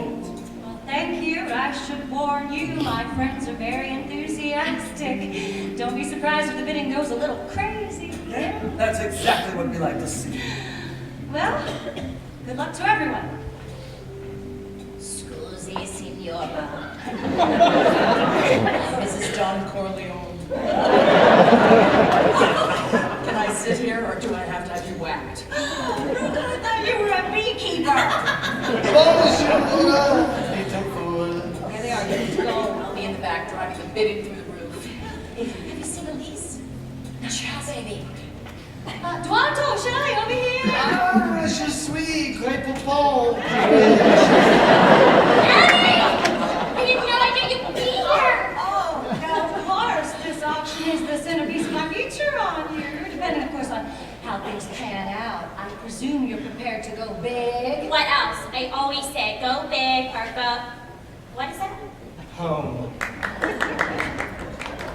thank you. I should warn you, my friends are very enthusiastic. Don't be surprised if the bidding goes a little crazy. Yeah, that's exactly what we like to see. Well, good luck to everyone. Scusi, signora. Mrs. Don Corleone. Can I sit here, or do I have to have you whacked? I thought you were a beekeeper. Here they are, ready to go. I'll be in the back driving the bidding through the roof. Have you seen Elise? Ciao, baby. Duanto, Shelley, over here. Ah, she's sweet. Great papa. Annie! things pan out, I presume you're prepared to go big. What else? I always say go big or go... What is that? Home.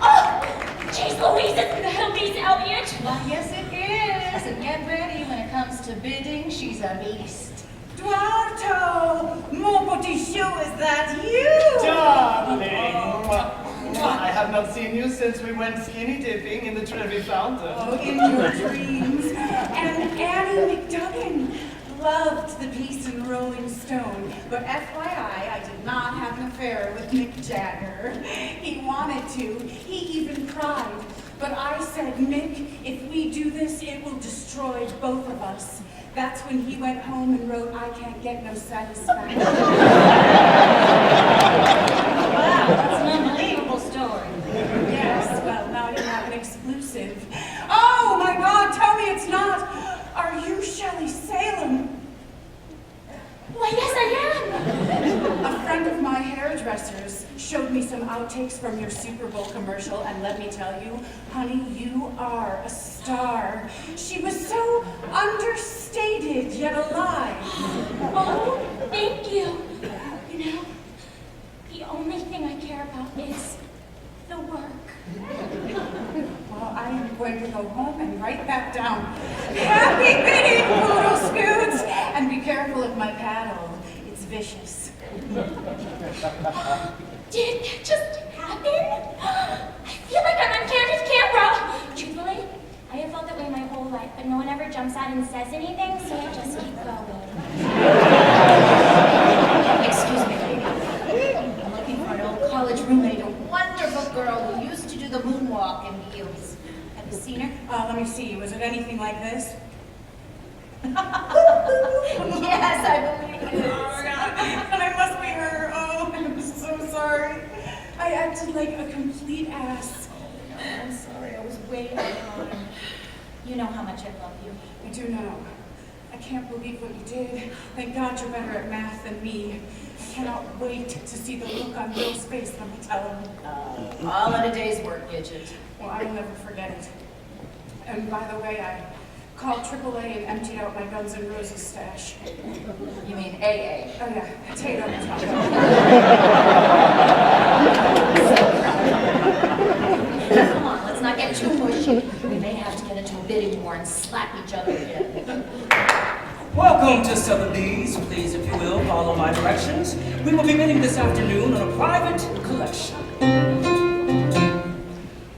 Oh! Jeez Louise, isn't that Louise Elliott? Why, yes it is. And get ready, when it comes to bidding, she's a beast. Duarto, mon petit chou, is that you? Darling! I have not seen you since we went skinny dipping in the Trevi Fountain. Oh, in your dreams. And Annie McGowen loved the piece in Rolling Stone. But FYI, I did not have an affair with Mick Jagger. He wanted to. He even cried. But I said, Mick, if we do this, it will destroy both of us. That's when he went home and wrote, I Can't Get No Satisfaction. Wow, that's an unbelievable story. Yes, well, now you have an exclusive. Oh my God, tell me it's not. Are you Shelley Salem? Why, yes, I am. A friend of my hairdresser's showed me some outtakes from your Super Bowl commercial, and let me tell you, honey, you are a star. She was so understated yet alive. Oh, thank you. You know, the only thing I care about is the work. Well, I am going to go home and write that down. Happy bidding, poodle scoots! And be careful of my paddle. It's vicious. Did that just happen? I feel like I'm on candid camera. Truthfully, I have felt that way my whole life, but no one ever jumps out and says anything, so I just keep going. Excuse me, lady. I'm looking for an old college roommate, a wonderful girl who used to do the moonwalk in heels. Have you seen her? Let me see. Was it anything like this? Yes, I believe it is. Oh my God. And I must be her. Oh, I'm so sorry. I acted like a complete ass. I'm sorry. I was way out of line. You know how much I love you. I do know. I can't believe what you did. Thank God you're better at math than me. I cannot wait to see the look on Bill's face when I tell him. All in a day's work, Gidget. Well, I will never forget it. And by the way, I called AAA and emptied out my Guns N' Roses stash. You mean AA? Oh yeah, potato on top. Come on, let's not get too mushy. We may have to get into a bidding war and slap each other again. Welcome to Sotheby's. Please, if you will, follow my directions. We will be bidding this afternoon on a private collection.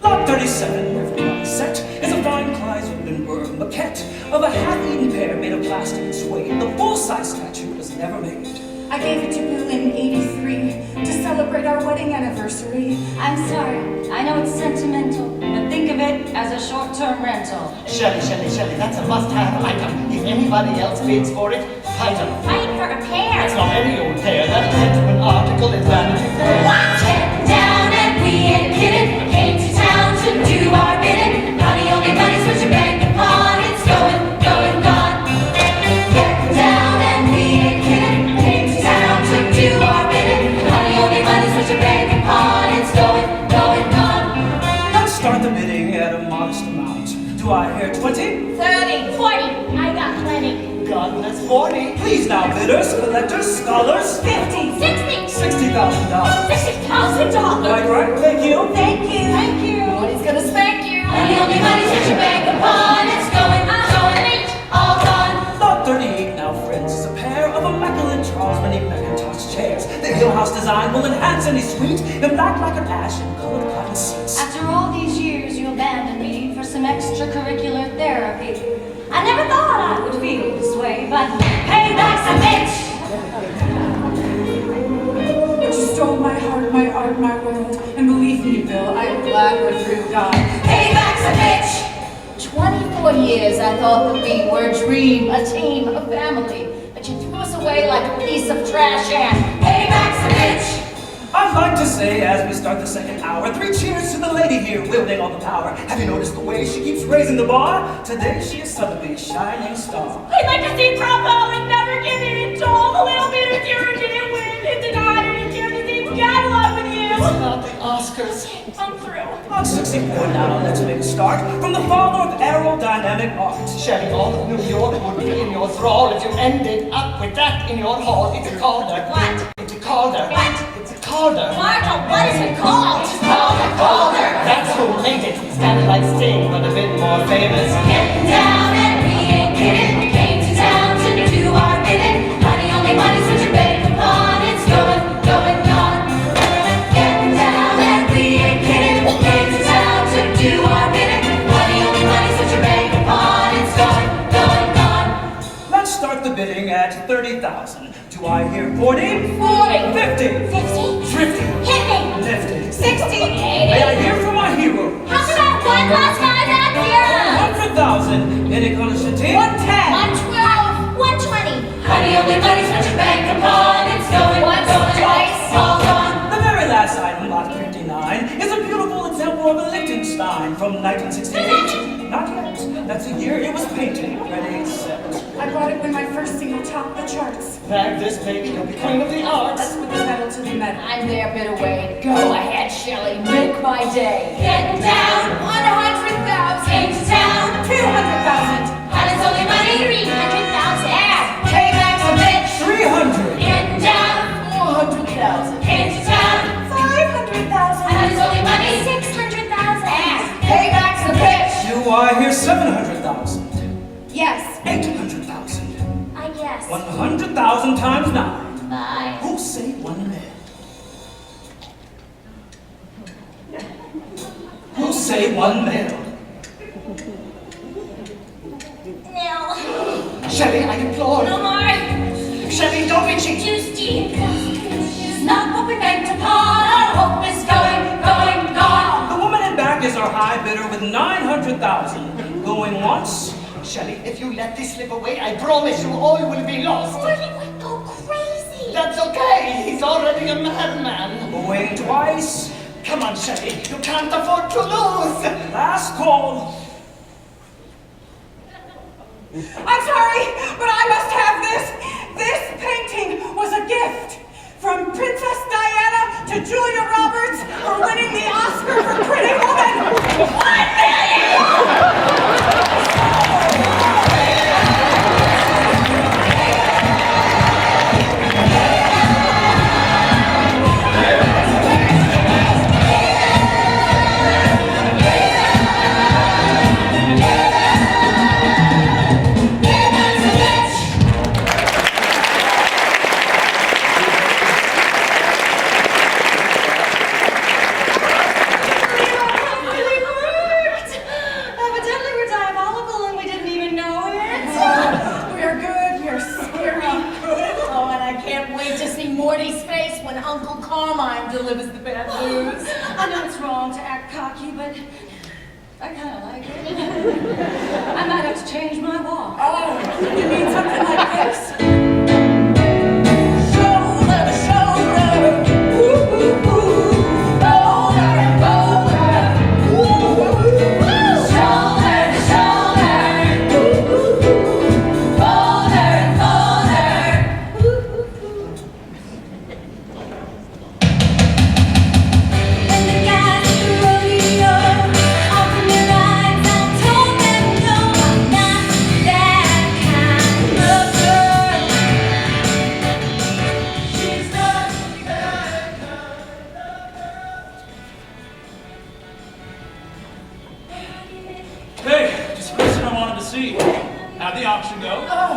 Lot 37, everybody set, is a fine Clyde-Windenberg maquette of a half-eaten pear made of plastic and suede. The full-size statue was never made. I gave it to Bill in '83 to celebrate our wedding anniversary. I'm sorry. I know it's sentimental, but think of it as a short-term rental. Shelley, that's a must-have item. If anybody else bids for it, fight them. Fight for a pear. It's not any old pear. That led to an article in Vanity Fair. Watch it down and we ain't kidding. Came to town to do our bidding. Money, only money's what you bank upon. It's going, gone. Get down and we ain't kidding. Came to town to do our bidding. Money, only money's what you bank upon. It's going, gone. Let's start the bidding at a modest amount. Do I hear 20? 30, 40. I got plenty. God, that's 40. Please now, bidders, collectors, scholars. 50, 60, $60,000. $60,000. Right, thank you. Thank you. Nobody's gonna spank you. Money, only money's what you bank upon. It's going, all gone. Lot 38 now, friends, is a pair of immaculate Charles Many Macintosh chairs. The Hill House design will enhance any suite in black like an ash and colored cotton seats. After all these years, you abandoned me for some extracurricular therapy. I never thought I would feel this way, but payback's a bitch! You stole my heart, my art, my world. And believe me, Bill, I'm glad we're through, God. Payback's a bitch! 24 years I thought that we were a dream, a team, a family. But you threw us away like a piece of trash and payback's a bitch! I'd like to say, as we start the second hour, 3 cheers to the lady here wielding all the power. Have you noticed the way she keeps raising the bar? Today she is Sotheby's shining star. I'd like to see Bravo and never give in to all the little bitters you're dealing with. It's an honor and care to see God love with you. What about the Oscars? I'm through. On 64 now, let's make a start. From the father of aerodynamic art. Sherry, all of New York would be in your thrall if you ended up with that in your hall. It's a Calder. What? It's a Calder. What? It's a Calder. Marshall, what is it called? It's called a Calder. That's who made it. Sounded like Sting, but a bit more famous. Getting down and we ain't kidding. We came to town to do our bidding. Money, only money, such a bank upon. It's going, going, gone. Getting down and we ain't kidding. We came to town to do our bidding. Money, only money, such a bank upon. It's going, going, gone. Let's start the bidding at 30,000. Do I hear 40? 40. 50. 60. 50. Hit me. Nifty. 60. 80. May I hear from my hero? How's about 1 plus 5 at here? 100,000. Any color team? 110. 112. 120. Money, only money, such a bank upon. It's going, Once, going, twice. all gone. The very last item, lot 59, is a beautiful example of a Liechtenstein from 1968. Not yet. That's the year it was painted. Ready, set. I bought it when my first single topped the charts. Bag this baby, you'll be queen of the arts. Let's put the pedal to the metal. I'm there, bit away. Go ahead, Shelley. Make my day. Getting down. 100,000. Came to town. 200,000. And it's only money. 300,000. Payback's a bitch. 300. Getting down. 400,000. Came to town. 500,000. And it's only money. 600,000. Payback's a bitch. Do I hear 700,000? Yes. 800,000. I guess. 100,000 times 9. Bye. Who'll say 1 mil? Who'll say 1 mil? No. Sherry, I implore. No more. Sherry, don't be cheap. Too steep. It's not what we meant upon. Our hope is going, going, gone. The woman in back is our high bidder with 900,000. Going once? Sherry, if you let this slip away, I promise you all will be lost. Or he would go crazy. That's okay. He's already a madman. Going twice? Come on, Sherry. You can't afford to lose. Last call. I'm sorry, but I must have this. This painting was a gift from Princess Diana to Julia Roberts for winning the Oscar for Pretty Woman. 1 million! Delivers the bad news. I know it's wrong to act cocky, but I kind of like it. I might have to change my walk. Oh, you mean something like this? Shoulder to shoulder, ooh, ooh, ooh. Bolder and bolder, ooh, ooh, ooh. Shoulder to shoulder, ooh, ooh, ooh. Bolder and bolder, ooh, ooh, ooh. When the guys at the rodeo open their eyes, I told them no, I'm not that kind of girl. She's not that kind of girl. Hey, just a person I wanted to see. How'd the auction go? Oh,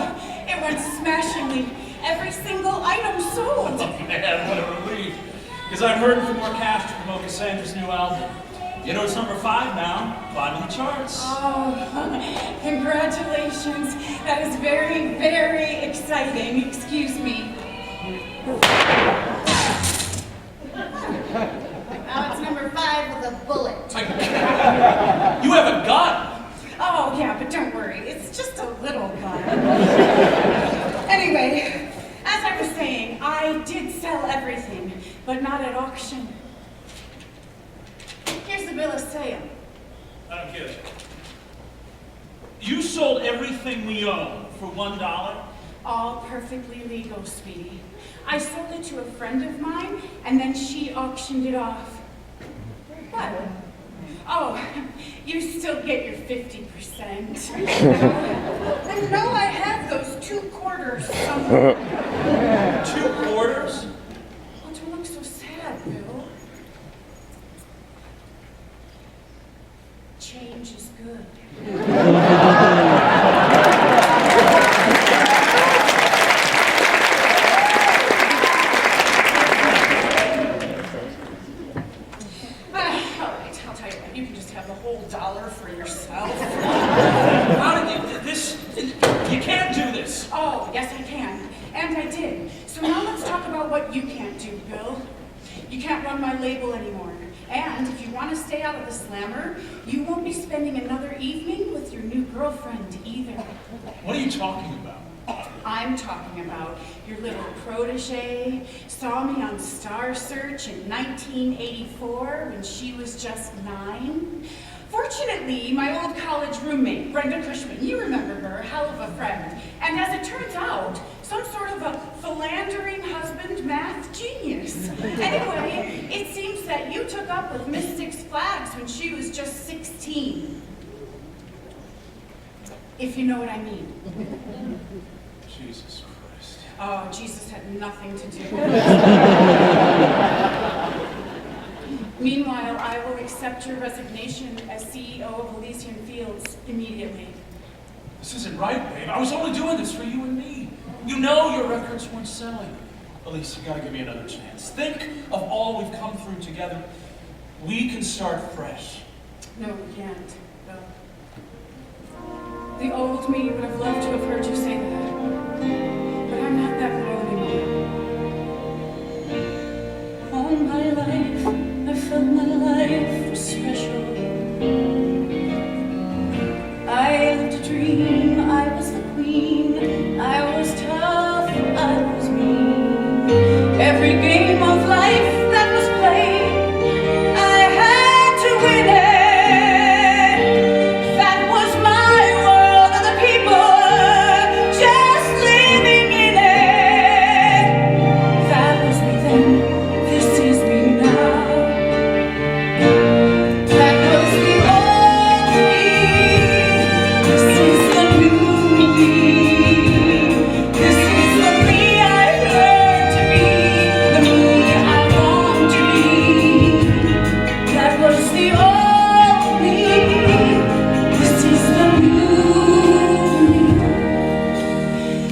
it went smashingly. Every single item sold. Oh man, what a relief. Because I'm hurting for more cash to promote Cassandra's new album. You know, it's number 5 now, climbing the charts. Oh, congratulations. That is very, very exciting. Excuse me. Now it's number 5 with a bullet. You have a gun? Oh, yeah, but don't worry. It's just a little gun. Anyway, as I was saying, I did sell everything, but not at auction. Here's the bill of sale. I don't get it. You sold everything we own for $1? All perfectly legal, sweetie. I sold it to a friend of mine, and then she auctioned it off. What? Oh, you still get your 50%. And now I have those 2 quarters somewhere. 2 quarters? Oh, don't look so sad, Bill. Change is good. You won't be spending another evening with your new girlfriend either. What are you talking about? I'm talking about your little protege. Saw me on Star Search in 1984 when she was just 9. Fortunately, my old college roommate, Brenda Cushman, you remember her, hell of a friend. And as it turns out, some sort of a philandering husband math genius. Anyway, it seems that you took up with Miss Six Flags when she was just 16. If you know what I mean. Jesus Christ. Oh, Jesus had nothing to do with it. Meanwhile, I will accept your resignation as CEO of Elysian Fields immediately. This isn't right, babe. I was only doing this for you and me. You know your records weren't selling. Elise, you gotta give me another chance. Think of all we've come through together. We can start fresh. No, we can't. No. The old me would have loved to have heard you say that. But I'm not that girl anymore. All my life, I felt my life was special. I lived a dream, I was the queen. I was tough, I was mean. Every game of life that was played, I had to win it. That was my world, and the people just living in it. That was me then, this is me now. That was the old me, this is the new me. This is the me I've learned to be, the me I want to be. That was the old me, this is the new me.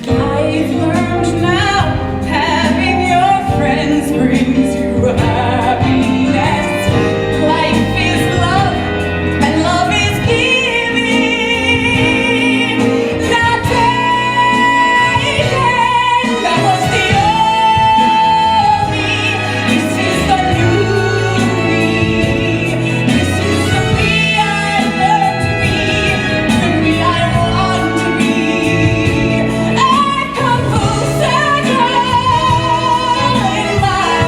I've learned now, having your friends brings you happiness. Life is love, and love is giving, not taking. That was the old me, this is the new me. This is the me I've learned to be, the me I want to be. I've come full circle in my life.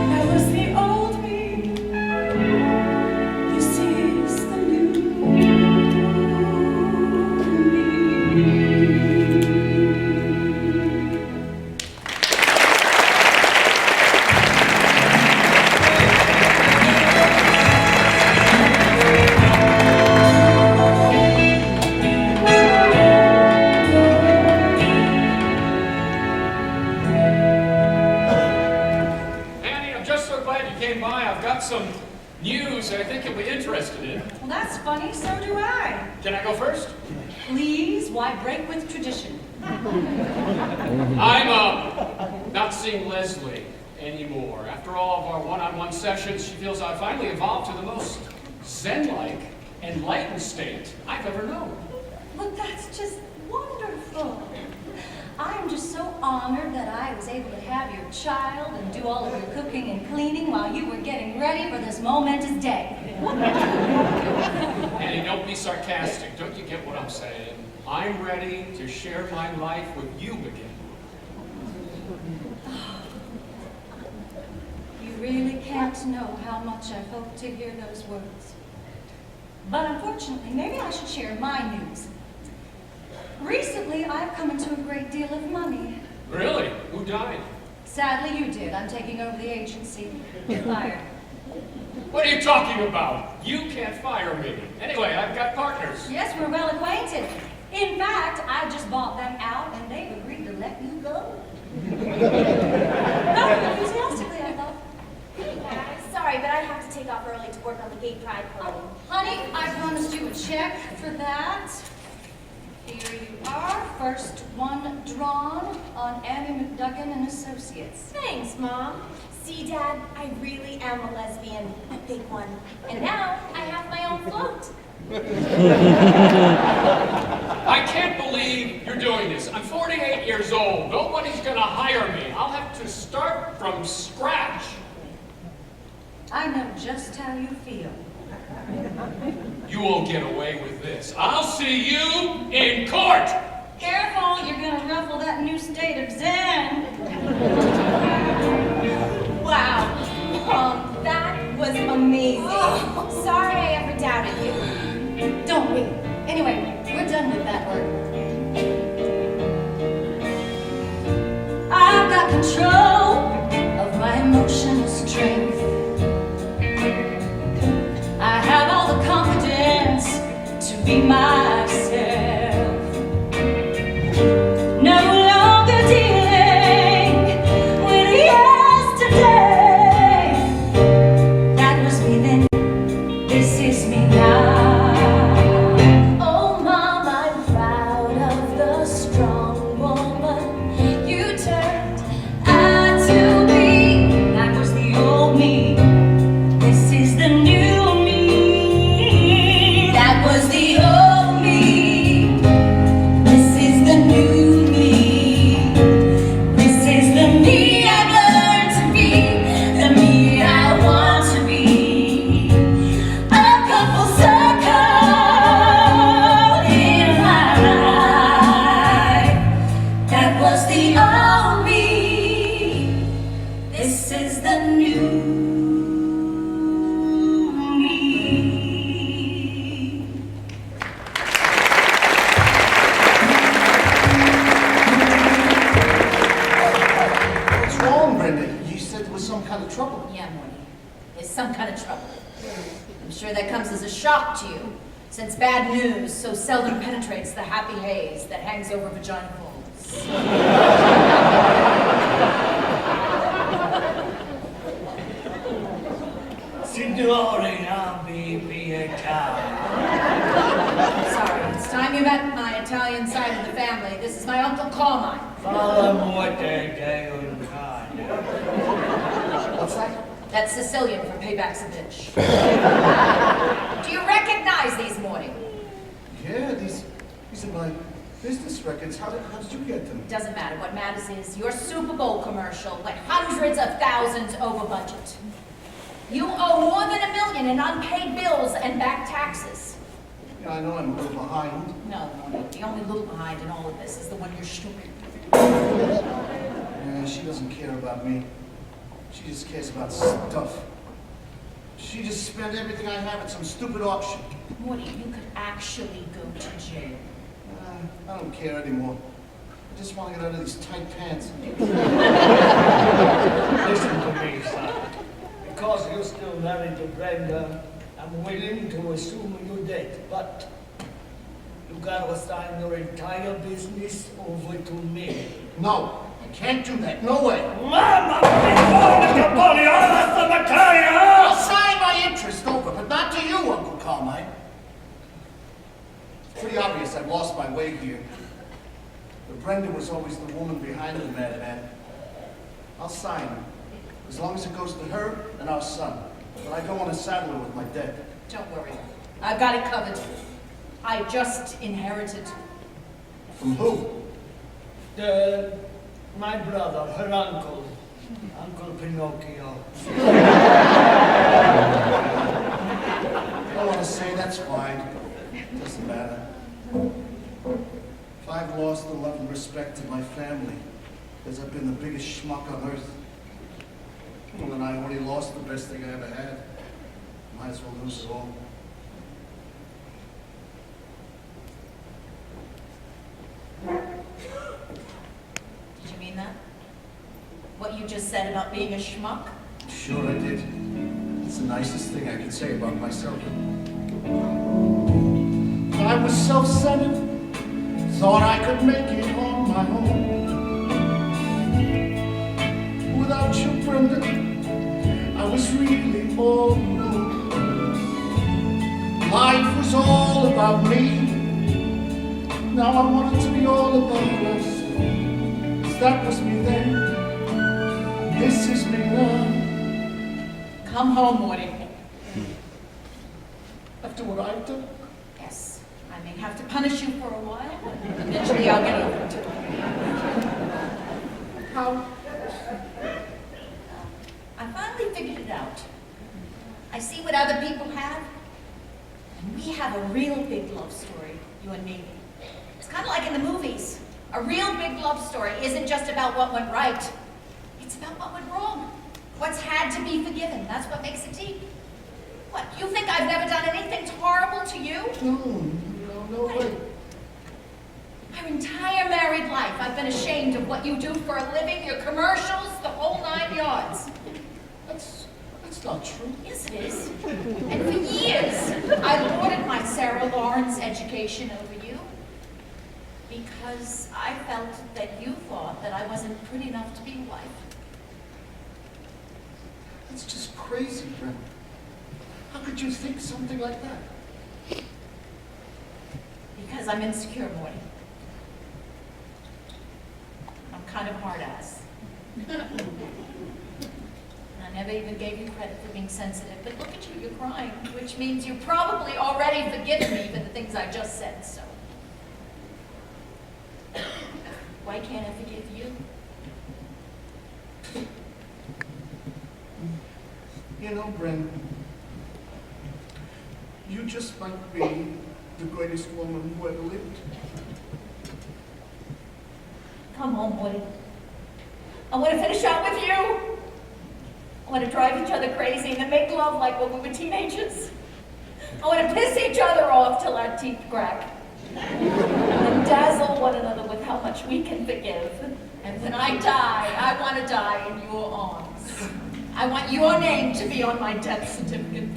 That was the old me, this is the new me. Annie, I'm just so glad you came by. I've got some news I think you'll be interested in. Well, that's funny, so do I. Can I go first? Please, why break with tradition? I'm not seeing Leslie anymore. After all of our one-on-one sessions, she feels I've finally evolved to the most zen-like, enlightened state I've ever known. Well, that's just wonderful. I'm just so honored that I was able to have your child and do all of your cooking and cleaning while you were getting ready for this momentous day. Annie, don't be sarcastic. Don't you get what I'm saying? I'm ready to share my life with you again. You really can't know how much I hope to hear those words. But unfortunately, maybe I should share my news. Recently, I've come into a great deal of money. Really? Who died? Sadly, you did. I'm taking over the agency. You're fired. What are you talking about? You can't fire me. Anyway, I've got partners. Yes, we're well acquainted. In fact, I just bought them out, and they've agreed to let you go. Not enthusiastically, I thought. Sorry, but I have to take off early to work on the gay pride parade. Honey, I promised you a check for that. Here you are. First one drawn on Annie McDuggan and Associates. Thanks, Mom. See, Dad, I really am a lesbian. A big one. And now I have my own float. I can't believe you're doing this. I'm 48 years old. Nobody's gonna hire me. I'll have to start from scratch. I know just how you feel. You won't get away with this. I'll see you in court! Careful, you're gonna ruffle that new state of Zen. Wow, Mom, that was amazing. Sorry I ever doubted you. Don't we? Anyway, we're done with that work. I've got control of my emotional strength. I have all the confidence to be myself. No longer dealing with yesterday. That was me then, this is me now. Oh, Mom, I'm proud of the strong woman you turned out to be. That was the old me. This is the new me. That was the old me. This is the new me. This is the me I've learned to be. The me I want to be. I've come full circle in my life. That was the old me. This is the new me. What's wrong, Brenda? You said there was some kind of trouble. Yeah, Morty. There's some kind of trouble. I'm sure that comes as a shock to you, since bad news so seldom penetrates the happy haze that hangs over vagina holes. Signorina Bibietta. Sorry, it's time you met my Italian side of the family. This is my Uncle Carmen. Fala morte de un cane. What's that? That's Sicilian for payback's a bitch. Do you recognize these, Morty? Yeah, these are my business records. How did you get them? Doesn't matter. What matters is your Super Bowl commercial went hundreds of thousands over budget. You owe more than $1 million in unpaid bills and back taxes. Yeah, I know I'm a little behind. No, Morty, the only little behind in all of this is the one you're stupid. Yeah, she doesn't care about me. She just cares about stuff. She just spent everything I have at some stupid auction. Morty, you could actually go to jail. I don't care anymore. I just want to get out of these tight pants. Listen to me, son. Because you're still married to Brenda, I'm willing to assume your debt, but you gotta assign your entire business over to me. No, I can't do that. No way. Mama, I'll sign my interest over, but not to you, Uncle Carmine. It's pretty obvious I've lost my way here. But Brenda was always the woman behind the madman. I'll sign it, as long as it goes to her and our son. But I don't want to saddle her with my debt. Don't worry. I've got it covered. I just inherited. From who? My brother, her uncle, Uncle Pinocchio. I don't want to say that's fine. Doesn't matter. If I've lost the love and respect of my family, because I've been the biggest schmuck on earth, well, then I already lost the best thing I ever had. Might as well lose it all. you just said about being a schmuck? Sure I did. It's the nicest thing I can say about myself. I was self-centered, thought I could make it on my own. Without you, Brenda, I was really all alone. Life was all about me. Now I want it to be all about us. 'Cause that was me then. This is me now. Come home, Morty. After what I've done? Yes, I may have to punish you for a while, but eventually I'll get over it. How? I finally figured it out. I see what other people have, and we have a real big love story, you and me. It's kind of like in the movies. A real big love story isn't just about what went right. It's about what went wrong. What's had to be forgiven. That's what makes it deep. What, you think I've never done anything horrible to you? No way. Our entire married life, I've been ashamed of what you do for a living, your commercials, the whole 9 yards. That's not true. Yes, it is. And for years, I lorded my Sarah Lawrence education over you because I felt that you thought that I wasn't pretty enough to be a wife. That's just crazy, Brenda. How could you think something like that? Because I'm insecure, Morty. I'm kind of hard-ass. I never even gave you credit for being sensitive, but look at you, you're crying, which means you probably already forgiven me for the things I just said, so. Why can't I forgive you? You know, Brenda, you just might be the greatest woman who ever lived. Come home, Woody. I want to finish out with you. I want to drive each other crazy and then make love like when we were teenagers. I want to piss each other off till our teeth crack. And dazzle one another with how much we can forgive. And when I die, I want to die in your arms. I want your name to be on my death certificate.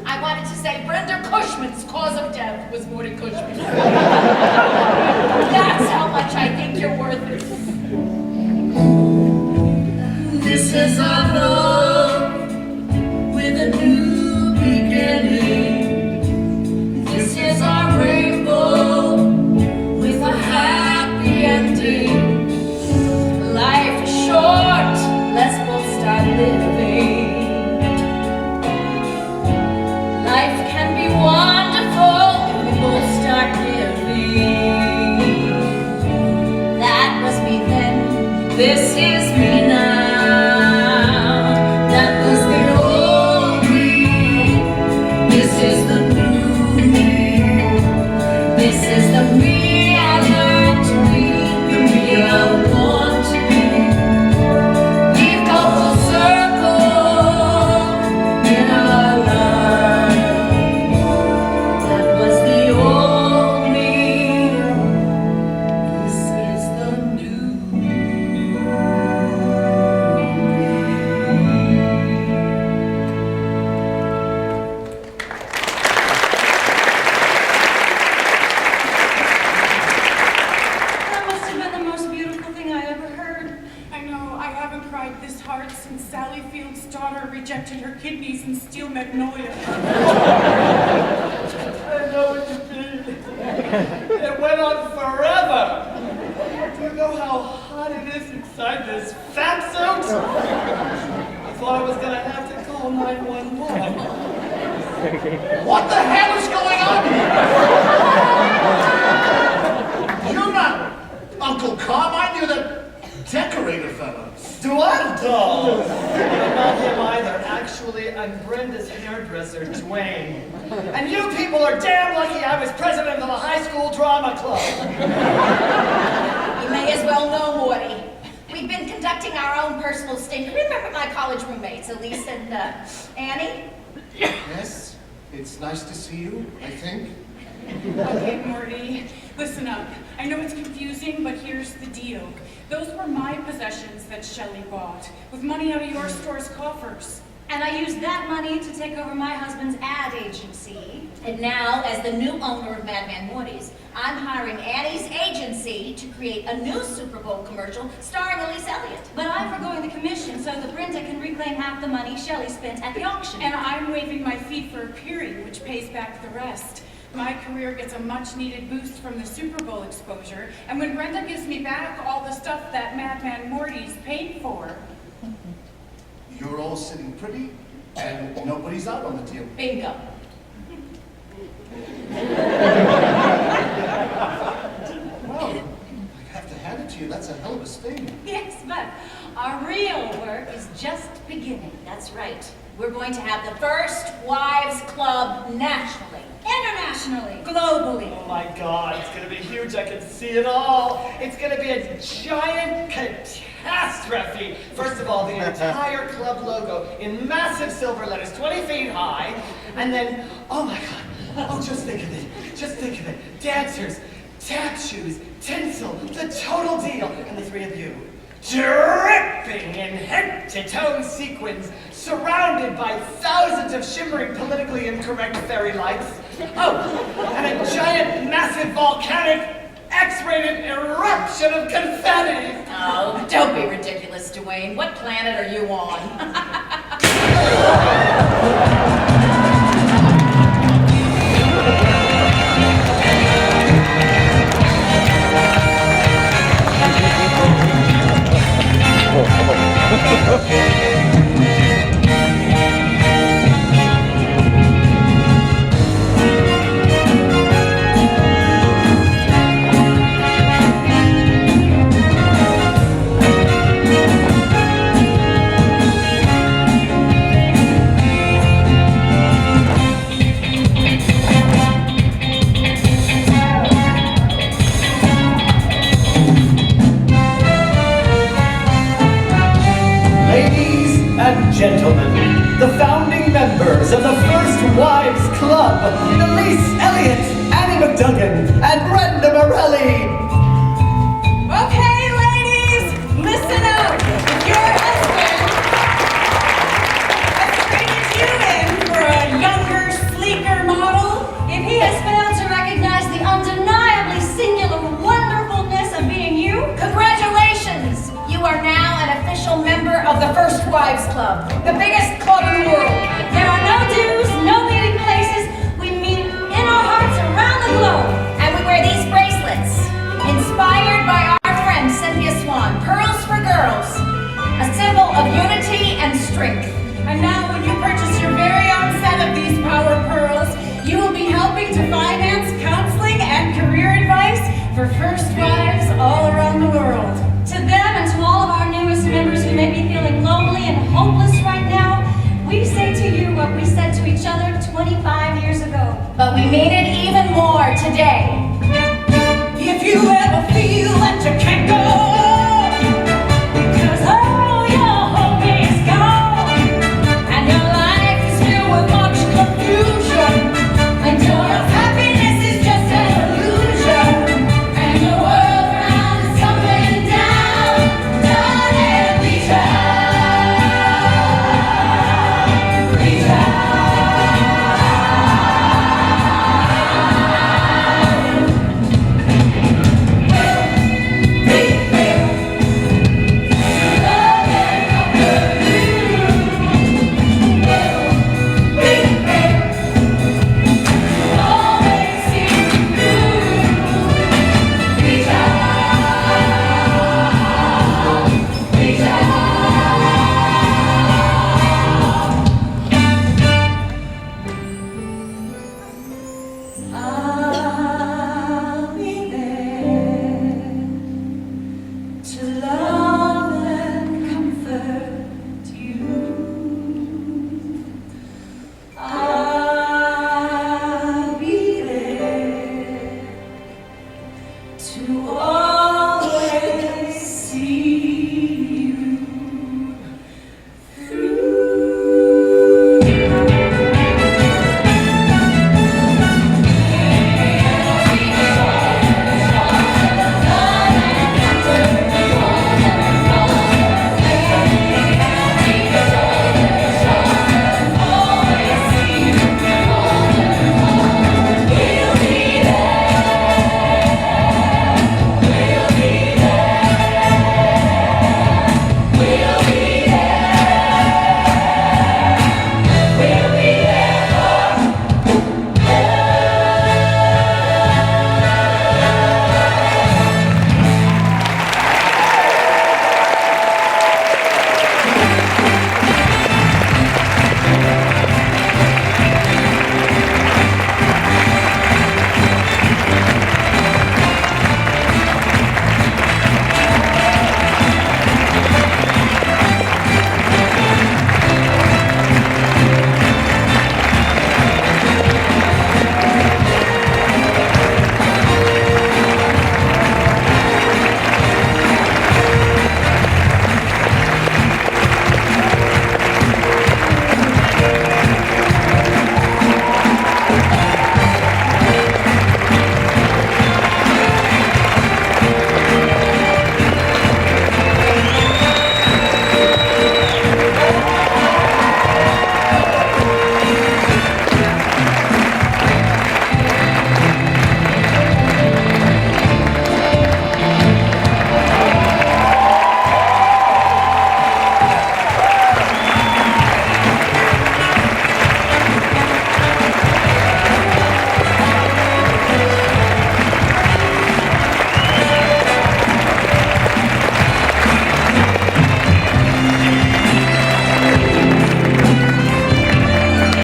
I wanted to say Brenda Cushman's cause of death was Morty Cushman. That's how much I think you're worth it. This is our love with a new beginning. This is our rainbow with a happy ending. Life is short, let's both start living. Life can be wonderful if we both start giving. That was me then, this is me now. That was the old me, this is the new me. This is the me I learned to be, the me I want to be. We've come full circle in our life. That was the old me, this is the new me. That must have been the most beautiful thing I ever heard. I know, I haven't cried this hard since Sally Field's daughter rejected her kidneys in Steel Magnolia. I know what you mean. It went on forever. Do you know how hot it is inside this fat suit? I thought I was gonna have to call 911. What the hell is going on here? You're not Uncle Carm. I knew that decorator fella. Duardo! I'm not him either. Actually, I'm Brenda's hairdresser, Dwayne. And you people are damn lucky I was president of the high school drama club. You may as well know, Morty. We've been conducting our own personal sting. Remember my college roommates, Elise and Annie? Yes, it's nice to see you, I think. Okay, Morty, Listen up. I know it's confusing, but here's the deal. Those were my possessions that Shelley bought, with money out of your store's coffers. And I used that money to take over my husband's ad agency. And now, as the new owner of Madman Morty's, I'm hiring Annie's agency to create a new Super Bowl commercial starring Elise Elliott. But I'm foregoing the commission so that Brenda can reclaim half the money Shelley spent at the auction. And I'm waiving my fee for appearing, which pays back the rest. My career gets a much-needed boost from the Super Bowl exposure, and when Brenda gives me back all the stuff that Madman Morty's paid for... You're all sitting pretty, and nobody's out on the deal. Bingo. Well, I have to hand it to you. That's a hell of a sting. Yes, but our real work is just beginning. That's right. We're going to have the first wives club nationally, internationally, globally. Oh my God, it's gonna be huge. I can see it all. It's gonna be a giant catastrophe. First of all, the entire club logo in massive silver letters, 20 feet high. And then, oh my God, oh, just think of it. Just think of it. Dancers, tap shoes, tinsel, the total deal. And the three of you, dripping in head-to-toe sequins, surrounded by thousands of shimmering, politically incorrect fairy lights. Oh, and a giant, massive, volcanic, X-rated eruption of confetti. Oh, don't be ridiculous, Dwayne. What planet are you on? Gentlemen, the founding members of the First Wives Club, Elise Elliott, Annie McDougan, and Brenda Morelli. Okay, ladies, listen up. Your husband has traded you in for a younger, sleeker model. If he has failed to recognize the undeniably singular wonderfulness of being you, congratulations! You are now an official member of the First Wives Club, the biggest club in the world. There are no dues, no meeting places. We meet in our hearts around the globe, and we wear these bracelets, inspired by our friend Cynthia Swan, Pearls for Girls, a symbol of unity and strength. And now when you purchase your very own set of these power pearls, you will be helping to finance counseling and career advice for first wives all around the world. To them and to all of our newest members who may be feeling lonely and hopeless right now, we say to you what we said to each other 25 years ago. But we mean it even more today. If you ever feel that you can't go, 'cause all your hope is gone, and your life is filled with much confusion, and your happiness is just an illusion, and the world around is tumbling down, darling, reach out, reach out. I